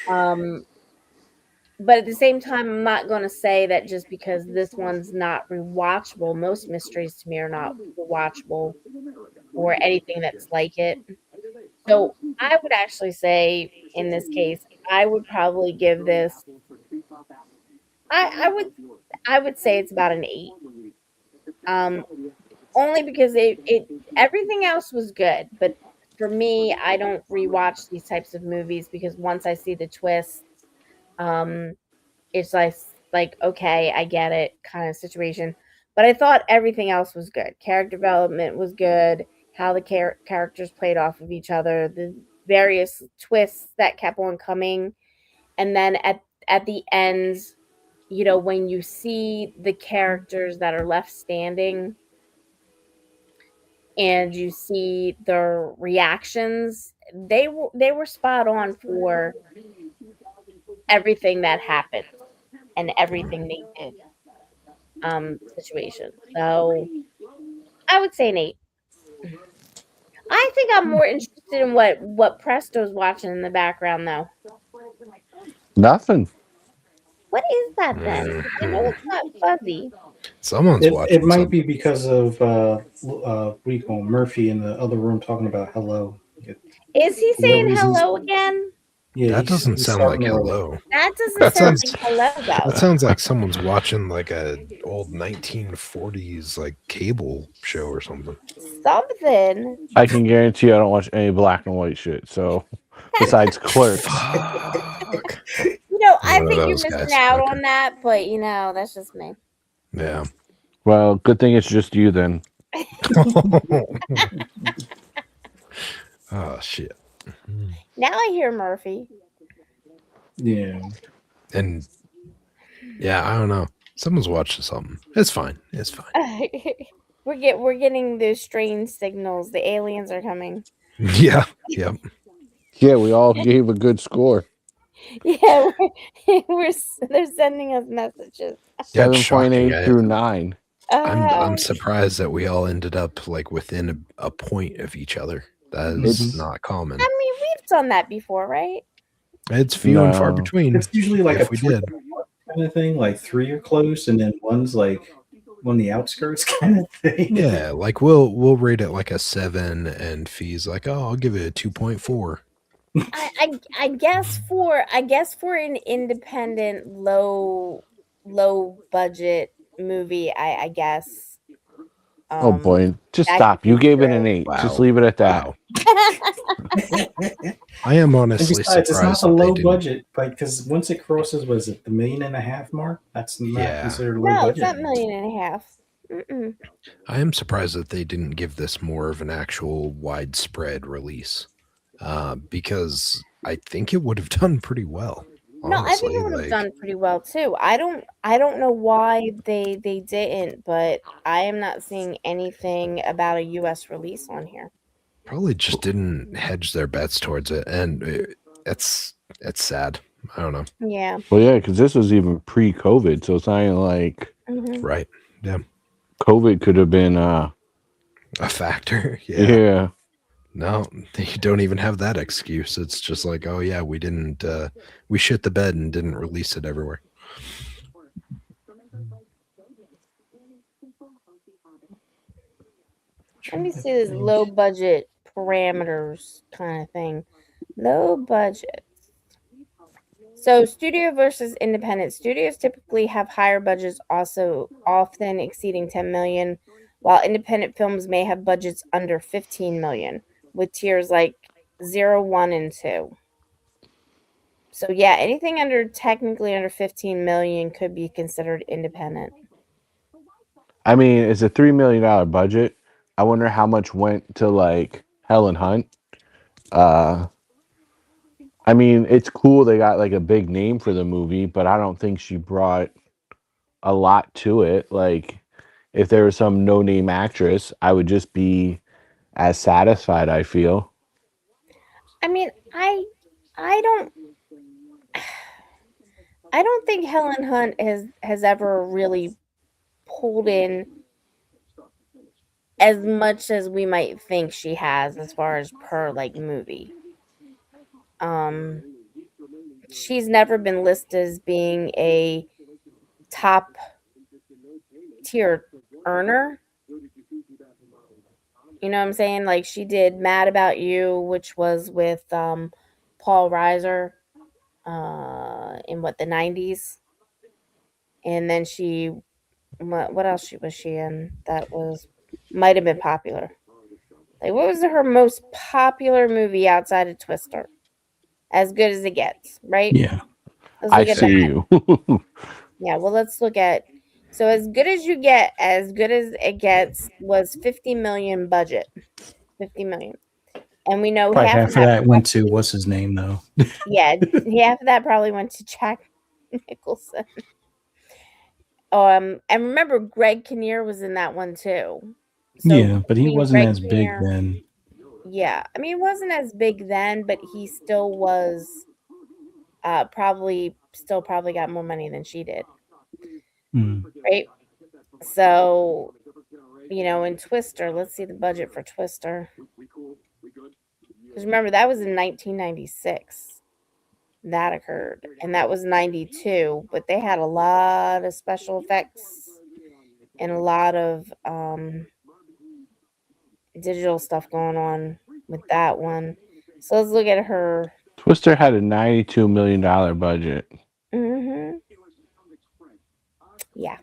Um, but at the same time, I'm not going to say that just because this one's not rewatchable. Most mysteries to me are not rewatchable or anything that's like it. So I would actually say in this case, I would probably give this. I would say it's about an 8. Um, only because it everything else was good, but for me, I don't rewatch these types of movies because once I see the twists, um, it's like okay, I get it kind of situation. But I thought everything else was good. Character development was good. How the characters played off of each other, the various twists that kept on coming, and then at the end, when you see the characters that are left standing and you see their reactions, they were spot on for everything that happened and everything they did situation. So I would say an 8. I think I'm more interested in what Presto's watching in the background though. Nothing. What is that then? 'Cause I know it's not fuzzy. Someone's It watching might something. be because of what do you call him, Murphy in the other room talking about hello. Is he For what saying reasons? hello again? Yeah, That doesn't he's sound like starting early. hello. That doesn't That sound sounds- like hello though. That sounds like someone's watching like a old 1940s like cable show or something. Something. I can guarantee I don't watch any black and white shit. So, besides Clerks, Fuck. I One of think you're those missing guys. out Okay. on that, but that's just me. Yeah. well, good thing it's just you then. Oh shit. Now I hear Murphy. Yeah. And yeah, I don't know. Someone's watching something. It's fine. It's fine. We're getting those strange signals. The aliens are coming. Yeah. Yep. Yeah, we all gave a good score. Yeah, they're sending us messages. Yeah, it's 7.8 shocking. through 9. I'm surprised that we all ended up like within a point of each other. That is It's- not common. I mean, we've done that before, right? It's few and far No. between. It's usually like If a we 3 did. kind of thing, like 3 are close and then one's like on the outskirts kind of thing. Yeah, like we'll rate it like a 7, and Fee's like, oh, I'll give it a 2.4. I guess for an independent low budget movie, I guess. Oh boy, just that stop. could You be gave it true. an 8. Wow. Just leave it at that. Wow. I am And honestly besides, it's not surprised the that they low didn't. budget, like because once it crosses, was it the $1.5 million mark? That's not Yeah. considered low No, it's budget. not $1.5 million. I am surprised that they didn't give this more of an actual widespread release, because I think it would have done pretty well. No, I think Honestly, it would have like, done pretty well too. I don't know why they didn't, but I am not seeing anything about a US release on here. probably just didn't hedge their bets towards it, and it's sad. I don't know. Yeah. Well, yeah, because this was even pre-COVID, so it's not even like Mhm. Right? COVID could have been. A factor. Yeah. No, you don't even have that excuse. It's just like, oh yeah, we didn't. We shit the bed and didn't release it everywhere. Let me see this low budget parameters kind of thing. Low budget. So studio versus independent. Studios typically have higher budgets, also often exceeding 10 million, while independent films may have budgets under 15 million, with tiers like 0, 1, and 2. So yeah, anything technically under 15 million could be considered independent. I mean, it's a $3 million budget. I wonder how much went to like Helen Hunt. I mean, it's cool they got like a big name for the movie, but I don't think she brought a lot to it. Like, if there was some no-name actress, I would just be as satisfied, I feel. I mean, I don't think Helen Hunt has ever really pulled in as much as we might think she has as far as per like movie. She's never been listed as being a top tier earner. You know what I'm saying? Like she did Mad About You, which was with Paul Reiser in the 90s. And then what else was she in that might have been popular? Like what was her most popular movie outside of Twister? As Good as It Gets, right? Yeah. Let's I look at that. see you. Yeah, well, let's look at. So, As Good as You Get, As Good as It Gets was 50 million budget. 50 million. And we know Probably half half of of that. that went to what's his name though. Yeah, half of that probably went to Jack Nicholson. And remember, Greg Kinnear was in that one too. So Yeah, but he between wasn't Greg as big Kinnear- then. Yeah, I mean, it wasn't as big then, but he still was. Probably got more money than she did. Mm. Right. So, in Twister, let's see the budget for Twister. Because remember, that was in 1996. That occurred. And that was 92. But they had a lot of special effects and a lot of digital stuff going on with that one. So let's look at her. Twister had a $92 million budget. Mm-hmm. Yeah.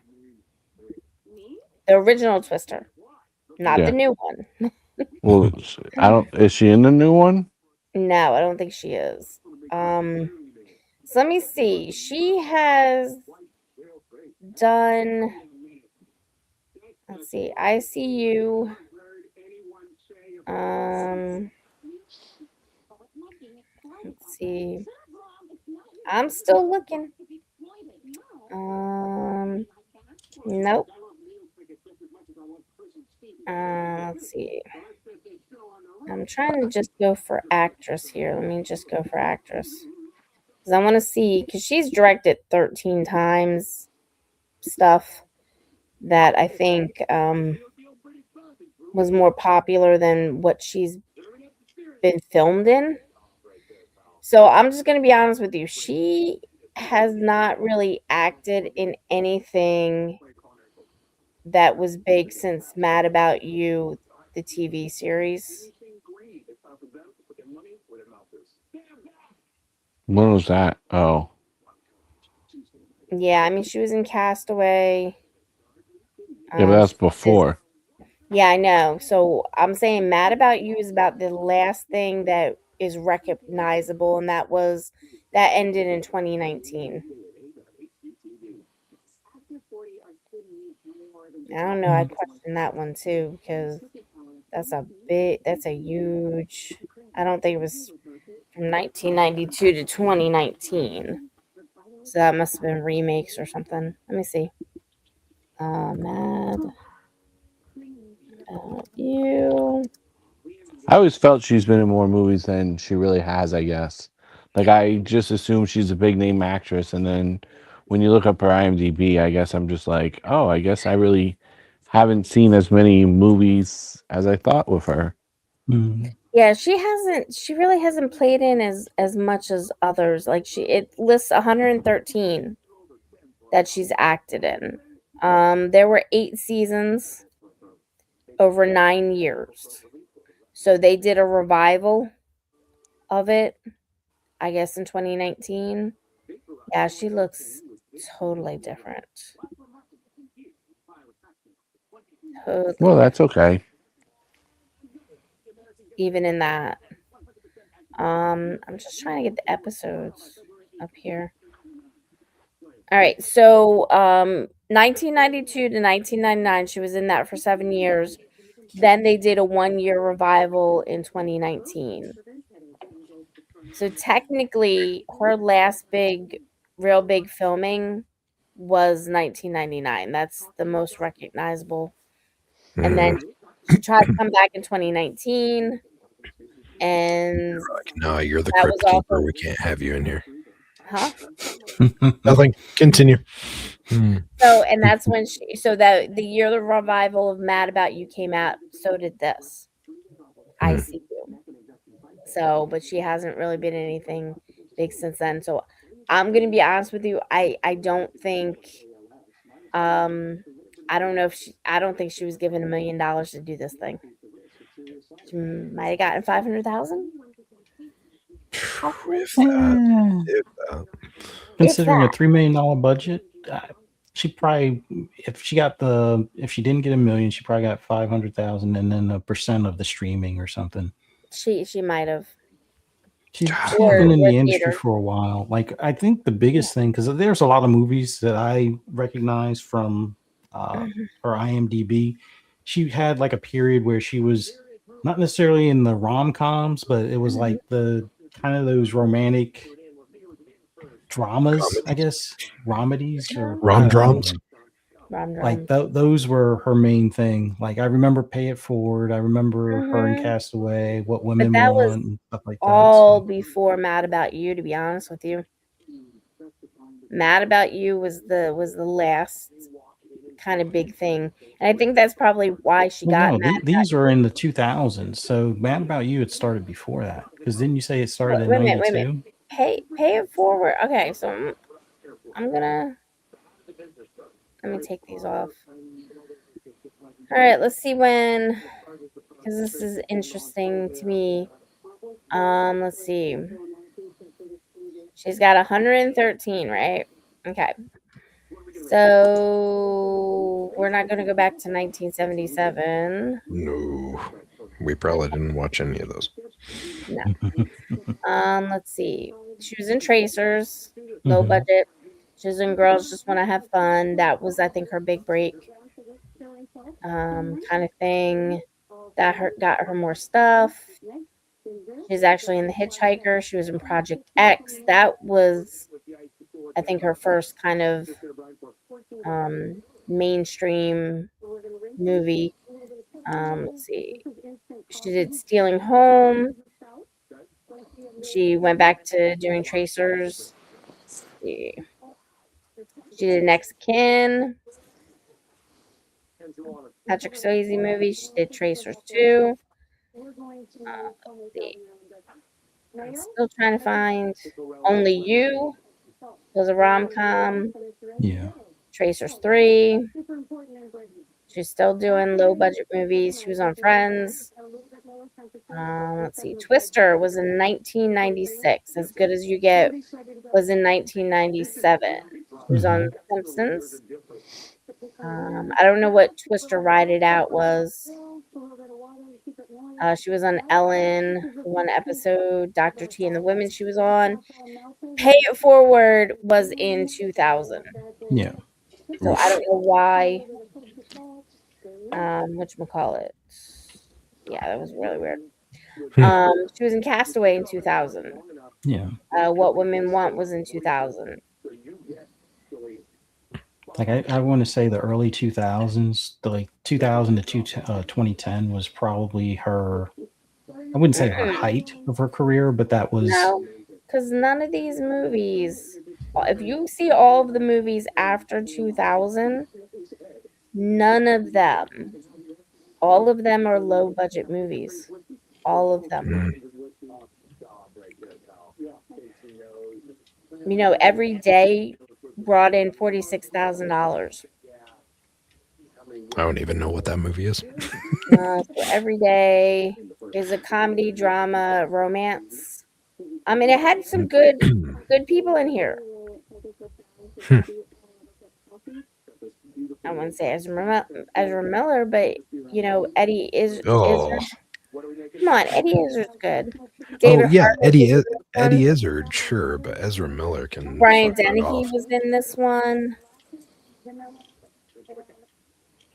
The original Twister. Not Yeah. the new one. Well, is she in the new one? No, I don't think she is. So let me see. She has done. Let's see. ICU. Let's see. I'm still looking. Nope. Let's see. I'm trying to just go for actress here. Let me just go for actress. Because I want to see, because she's directed 13 times stuff that I think was more popular than what she's been filmed in. So I'm just going to be honest with you. She has not really acted in anything that was big since Mad About You, the TV series. When was that? Oh. Yeah, I mean, she was in Castaway. Yeah, but that's before. Yeah, I know. So I'm saying Mad About You is about the last thing that is recognizable, and that ended in 2019. I don't know. I question that one too because that's a huge. I don't think it was from 1992 to 2019. So that must have been remakes or something. Let me see. Mad About You. I always felt she's been in more movies than she really has, I guess. Like, I just assume she's a big name actress, and then when you look up her IMDb, I guess I'm just like, oh, I guess I really haven't seen as many movies as I thought with her. Mm. Yeah, she really hasn't played in as much as others. Like it lists 113 that she's acted in. There were 8 seasons over 9 years. So they did a revival of it, I guess in 2019. Yeah, she looks totally different. Totally Well, that's okay. even in that. I'm just trying to get the episodes up here. All right, so 1992 to 1999, she was in that for 7 years. Then they did a 1-year revival in 2019. So technically, her last real big filming was 1999. That's the most recognizable. And then she tried to come back in 2019. And No, you're the that crypt was keeper. also- We can't have you in here. huh? Nothing. Continue. So, and that's when that the year the revival of Mad About You came out, so did this. I see you. So, but she hasn't really been anything big since then. So, I'm gonna be honest with you. I don't think, I don't know if I don't think she was given $1 million to do this thing. She might have gotten 500,000. If that, if that. Considering a that. $3 million budget, she probably, if she didn't get $1 million, she probably got 500,000, and then a percent of the streaming or something. She might have. She's Or been in the industry theater. for a while. Like, I think the biggest thing, because there's a lot of movies that I recognize from her IMDb. She had like a period where she was not necessarily in the rom-coms, but it was like the kind of those romantic dramas, I guess, romedies or Rom-droms? like those were her main thing. Like, I remember Pay It Forward. I remember her in Castaway, What Women But that was Want, and stuff like that. all before Mad About You, to be honest with you. Mad About You was the last kind of big thing, and I think that's probably why she got mad. These are in the 2000s. So Mad About You had started before that, because didn't you say it started in Wait a 92? minute. Pay It Forward. Okay, so I'm gonna let me take these off. All right, let's see when, because this is interesting to me. Let's see. She's got 113, right? Okay. So we're not going to go back to 1977. No, we probably didn't watch any of those. No. Let's see. She was in Tracers, low budget. She was in Girls Just Want to Have Fun. That was, I think, her big break. Kind of thing. That got her more stuff. She's actually in The Hitchhiker. She was in Project X. That was, I think, her first kind of mainstream movie. Let's see. She did Stealing Home. She went back to doing Tracers. She did Next Kin. Patrick Swayze movie. She did Tracers too. I'm still trying to find Only You. Was a rom-com. Yeah. Tracers 3. She's still doing low budget movies. She was on Friends. Let's see. Twister was in 1996. As Good as You Get was in 1997. She was on The Simpsons. I don't know what Twister Ride It Out was. She was on Ellen for one episode. Dr. T and the Women she was on. Pay It Forward was in 2000. Yeah. So I don't know why. Whatchamacallit. Yeah, that was really weird. She was in Castaway in 2000. Yeah. What Women Want was in 2000. Like, I want to say the early 2000s, like 2000 to 2010 was probably her, I wouldn't say her height of her career, but that was. No, because none of these movies, if you see all of the movies after 2000, none of them, all of them are low budget movies. All of them. You know, Every Day brought in $46,000. I don't even know what that movie is. So Every Day is a comedy, drama, romance. I mean, it had some good people in here. I wouldn't say Ezra Miller, but you know, Eddie Izzard. Come on, Eddie Izzard's good. David Harbour Eddie Izzard, sure, but Ezra Miller can. Brian Dennehy was in this one.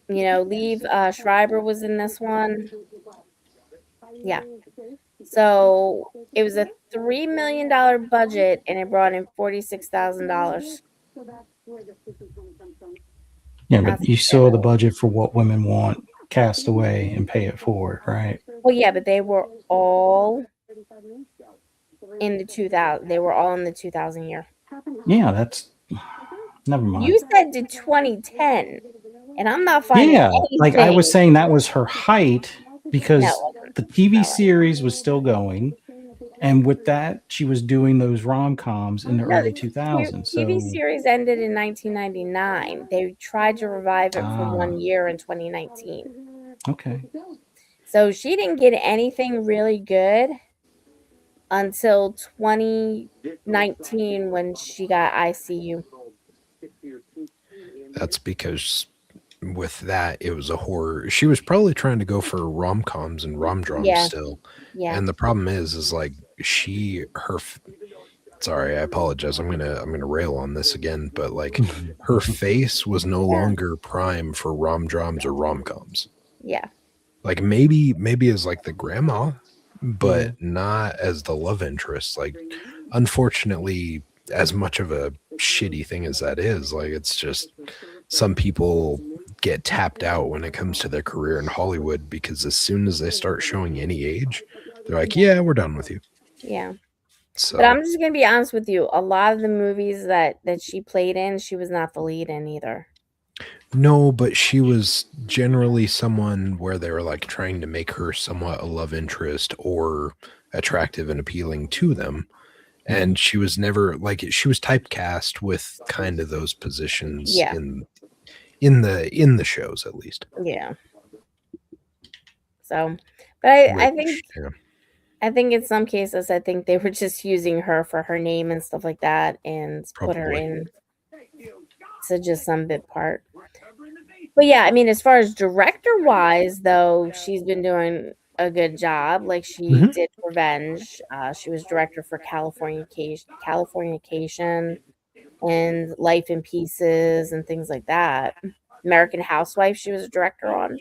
You know, Liev Schreiber was in this one. Yeah. So it was a $3 million budget, and it brought in $46,000. Yeah, but you saw the budget for What Women Want, Castaway, and Pay It Forward, right? Well, yeah, but they were all in the 2000. They were all in the 2000 year. Yeah, that's Never mind. You said to 2010, and I'm not finding Yeah, anything. like I was saying, that was her height because No, the TV No. series was still going, and with that, she was doing those rom-coms in the No, early the 2000s. TV So, series ended in 1999. They tried to revive it for 1 year in 2019. okay. So she didn't get anything really good until 2019 when she got ICU. That's because with that, it was a horror. She was probably trying to go for rom-coms and rom-droms Yeah. still. Yeah. And the problem is like sorry, I apologize. I'm gonna rail on this again, but like her face was no longer prime for rom-droms or rom-coms. Yeah. Like maybe as like the grandma, but not as the love interest. Like, unfortunately, as much of a shitty thing as that is, like, it's just some people get tapped out when it comes to their career in Hollywood because as soon as they start showing any age, they're like, yeah, we're done with you. Yeah. So But I'm just gonna be honest with you. A lot of the movies that she played in, she was not the lead in either. no, but she was generally someone where they were like trying to make her somewhat a love interest or attractive and appealing to them. And she was never like, she was typecast with kind of those positions Yeah. in the shows, at least. Yeah. So, but I think Yeah. I think in some cases, I think they were just using her for her name and stuff like that, and put her Probably. in to just some bit part. But yeah, I mean, as far as director wise, though, she's been doing a good job. Like she did Revenge. She was director for Californication and Life in Pieces and things like that. American Housewife, she was a director on.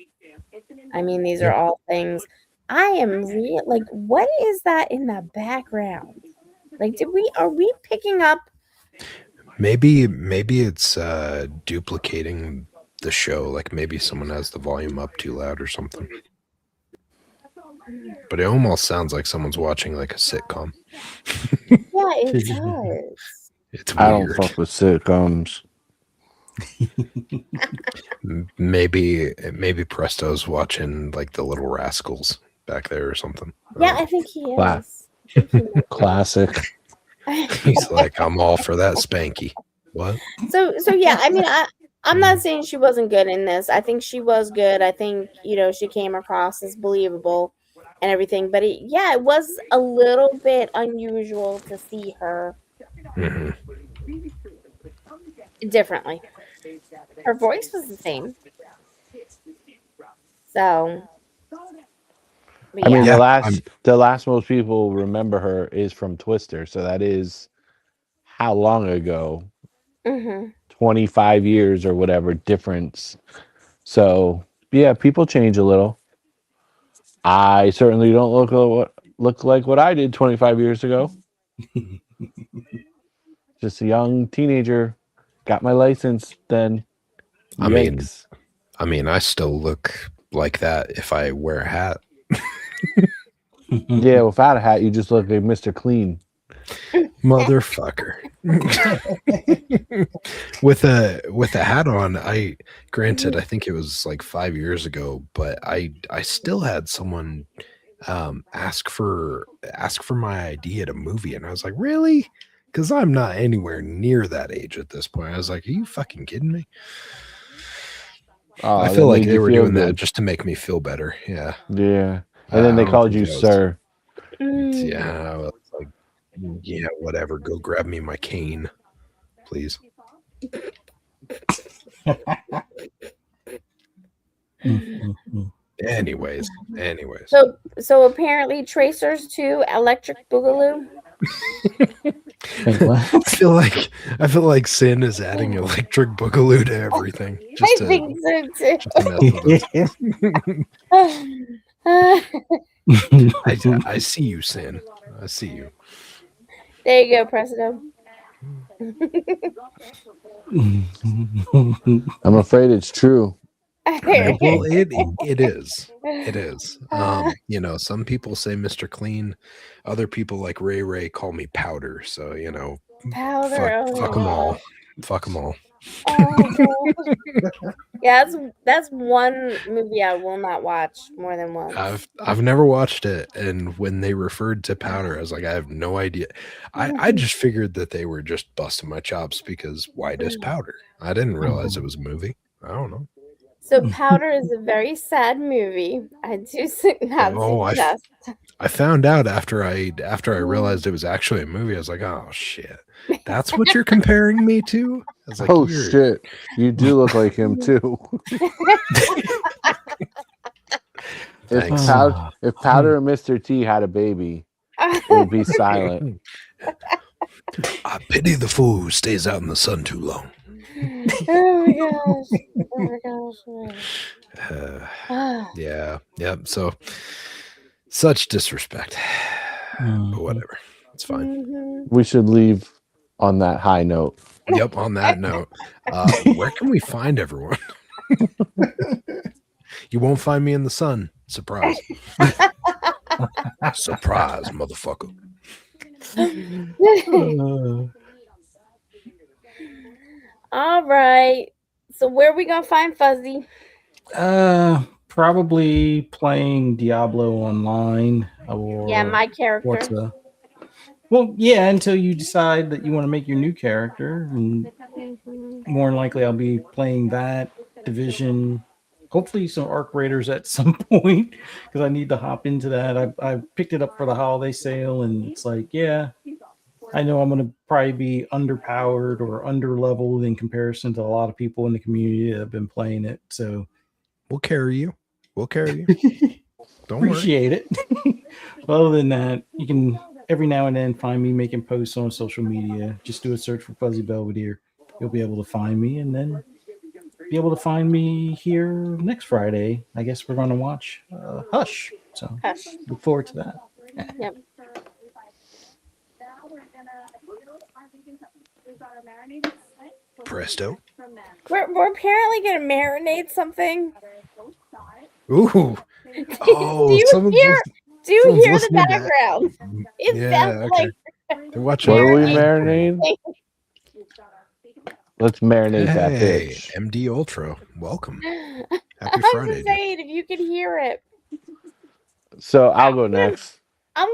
I mean, these are all things. I am like, what is that in the background? Like, are we picking up? Maybe it's duplicating the show. Like maybe someone has the volume up too loud or something. But it almost sounds like someone's watching like a sitcom. Yeah, it does. It's I don't weird. fuck with sitcoms. Maybe Presto's watching like the Little Rascals back there or something. Yeah, I think he Wow. is. Classic. He's like, I'm all for that spanky. What? So yeah, I mean, I'm not saying she wasn't good in this. I think she was good. I think, she came across as believable and everything. But it was a little bit unusual to see her differently. Her voice was the same. So, but I mean, Yeah, the last most people remember her is from Twister. So that is how long ago? 25 years or whatever difference. So yeah, people change a little. I certainly don't look like what I did 25 years ago. Just a young teenager. Got my license then. I mean, Yikes. I still look like that if I wear a hat. Yeah, without a hat, you just look like Mr. Clean. Motherfucker. with a hat on, I think it was like 5 years ago, but I still had someone ask for my ID at a movie, and I was like, really? Because I'm not anywhere near that age at this point. I was like, are you fucking kidding me? Oh, I feel like they were doing that just to make me feel better. Yeah. Yeah. And then they called you sir. Yeah. I was like, yeah, whatever. Go grab me my cane, please. Anyways. So apparently Tracers 2 Electric Boogaloo. I feel like Sin is adding Electric Boogaloo to everything. I think so too. I see you, Sin. I see you. There you go, Presto. I'm afraid it's true. Well, it is. It is. Some people say Mr. Clean. Other people like Ray call me Powder. So, Powder. fuck them all. Fuck them all. Oh, yeah, that's one movie I will not watch more than once. I've never watched it, and when they referred to Powder, I was like, I have no idea. I just figured that they were just busting my chops because why does Powder? I didn't realize it was a movie. I don't know. So Powder is a very sad movie. I do not Oh, suggest. I found out after I realized it was actually a movie. I was like, oh shit, that's what you're comparing me to? I was like, Oh shit, you do look like him too. Thanks. If Powder and Mr. T had a baby, it would be silent. I pity the fool who stays out in the sun too long. Oh my gosh. Yeah. Yep. So such disrespect. But whatever. It's fine. We should leave on that high note. Yep. On that note, where can we find everyone? You won't find me in the sun. Surprise. Surprise, motherfucker. All right. So where are we gonna find Fuzzy? Probably playing Diablo online. Or Yeah, my character. Forza. Well, yeah, until you decide that you want to make your new character, and more than likely, I'll be playing that Division. Hopefully, some Arc Raiders at some point because I need to hop into that. I picked it up for the holiday sale, and it's like, yeah, I know I'm going to probably be underpowered or underleveled in comparison to a lot of people in the community that have been playing it. So we'll carry you. Don't appreciate it. Other than that, you can every now and then find me making posts on social media. Just do a search for Fuzzy Belvedere. You'll be able to find me, and then be able to find me here next Friday. I guess we're going to watch Hush. So look forward to that. Yep. Presto. We're apparently gonna marinate something. Ooh. Oh, do you hear the background? It sounds okay. like They're watching. What are we marinating? Let's marinate that bitch. MD Ultra, welcome. Happy I'm Friday. just saying, if you could hear it. So I'll go next. I'm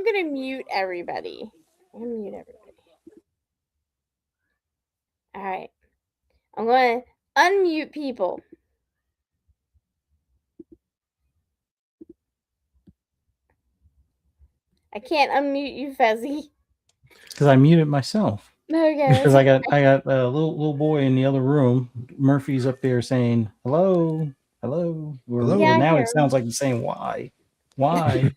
gonna mute everybody. I'm gonna mute everybody. All right. I'm gonna unmute people. I can't unmute you, Fezzy. Because I muted myself. Okay. Because I got a little boy in the other room. Murphy's up there saying hello. Yeah, now it sounds like he's saying why. Yeah,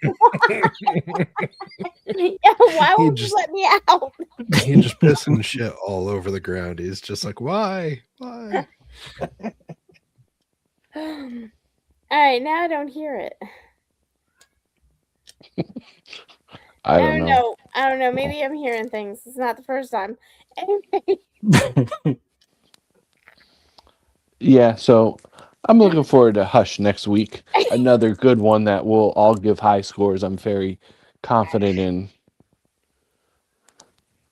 why won't you let me out? He's just pissing shit all over the ground. He's just like, why? All right, now I don't hear it. I don't know. I don't know. Maybe I'm hearing things. It's not the first time. Anyway. Yeah, so I'm looking forward to Hush next week. Another good one that we'll all give high scores. I'm very confident in.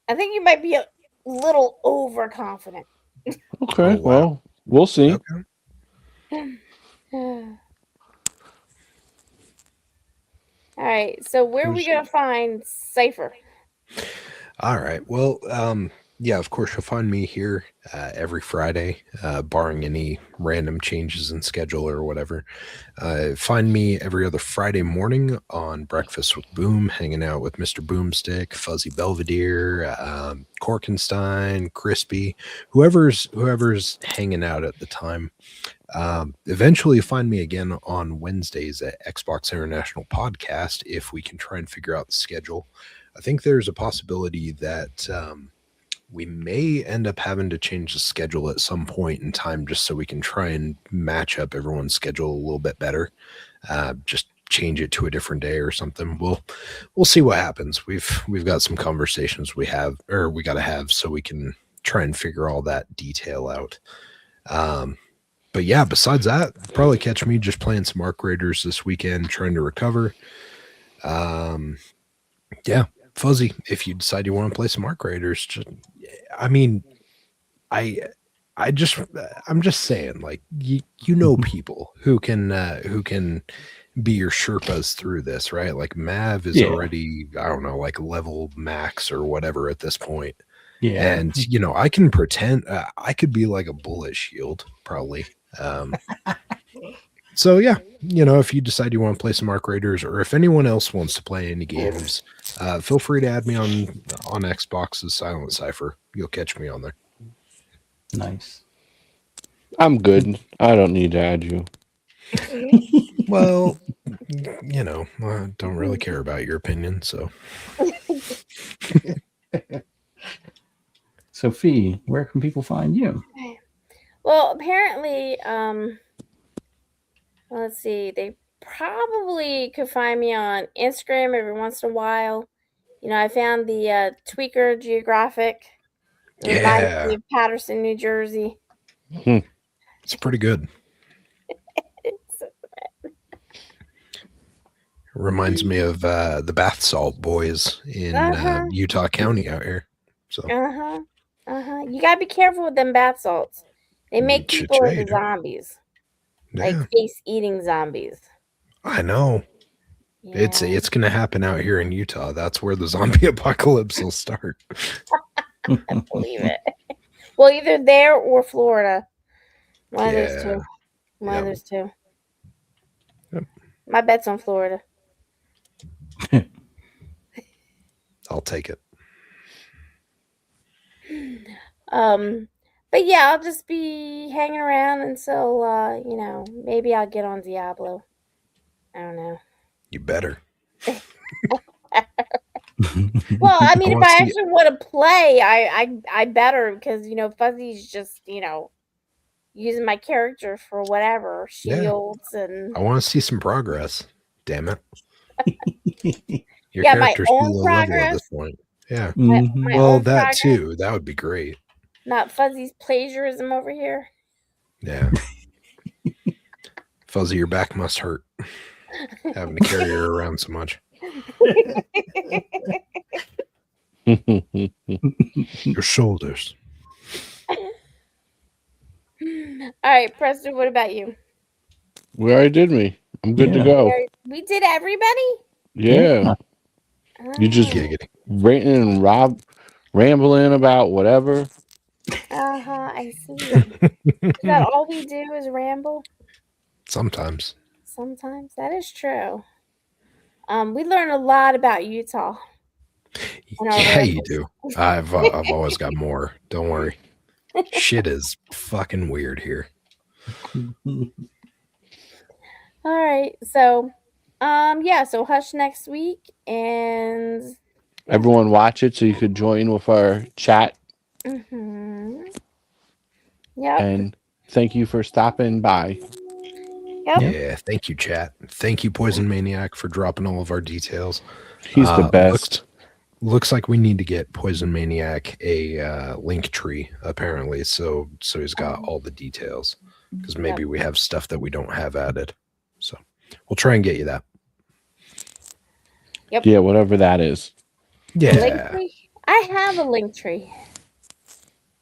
I think you might be a little overconfident. Okay, well, we'll see. Okay. All right, so where are we gonna find Cypher? All right. Well, yeah, of course, you'll find me here every Friday, barring any random changes in schedule or whatever. Find me every other Friday morning on Breakfast with Boom, hanging out with Mr. Boomstick, Fuzzy Belvedere, Korkenstein, Crispy, whoever's hanging out at the time. Eventually find me again on Wednesdays at Xbox International Podcast if we can try and figure out the schedule. I think there's a possibility that we may end up having to change the schedule at some point in time just so we can try and match up everyone's schedule a little bit better. Just change it to a different day or something. We'll see what happens. We've got some conversations we got to have so we can try and figure all that detail out. But yeah, besides that, probably catch me just playing some Arc Raiders this weekend, trying to recover. Yeah, Fuzzy, if you decide you want to play some Arc Raiders, I'm just saying, like you know people who can be your Sherpas through this, right? Like Mav is already, I don't know, like level max or whatever at this point. Yeah. And I can pretend I could be like a bullet shield probably. So yeah, if you decide you want to play some Arc Raiders, or if anyone else wants to play any games, feel free to add me on Xbox's Silent Cipher. You'll catch me on there. Nice. I'm good. I don't need to add you. Well, I don't really care about your opinion, so. Sophie, where can people find you? Well, apparently, let's see, they probably could find me on Instagram every once in a while. I found the Tweaker Geographic. It reminds me of Patterson, New Jersey. It's pretty good. Reminds me of the bath salt boys in Utah County out here. So You gotta be careful with them bath salts. They make people into zombies, like face-eating zombies. I know. Yeah. It's gonna happen out here in Utah. That's where the zombie apocalypse will start. I believe it. Well, either there or Florida. One of those two. One of those two. Yep. My bet's on Florida. I'll take it. But yeah, I'll just be hanging around until maybe I'll get on Diablo. I don't know. You better. Well, I mean, if I actually want to play, I better, because Fuzzy's just using my character for whatever shields and. I want to see some progress. Damn it. Your character's my own below progress level at this point. Yeah. My well, own that progress. too. That would be great. Not Fuzzy's plagiarism over here. Yeah. Fuzzy, your back must hurt. Having to carry her around so much. Your shoulders. All right, Preston, what about you? We already did me. I'm good to go. We did everybody? Yeah. You just ranting and rambling about whatever. I see. Is that all we do is ramble? Sometimes. Sometimes. That is true. We learn a lot about Utah. Yeah, you do. I've always got more. Don't worry. Shit is fucking weird here. All right. So, so Hush next week, and everyone watch it so you could join with our chat. Yep. And thank you for stopping by. Yep. Yeah, thank you, chat. Thank you, Poison Maniac, for dropping all of our details. He's the best. Looks like we need to get Poison Maniac a link tree, apparently, so he's got all the details, because maybe we have stuff that we don't have added. So we'll try and get you that. Yep. Yeah, whatever that is. Yeah. I have a link tree.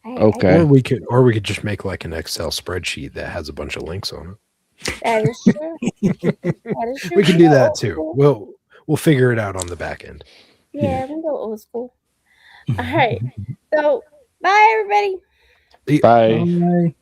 Okay. Or we could just make like an Excel spreadsheet that has a bunch of links on it. That is true. That is true. We can do that too. We'll figure it out on the back end. Yeah, we go old school. All right. So, bye, everybody. Bye.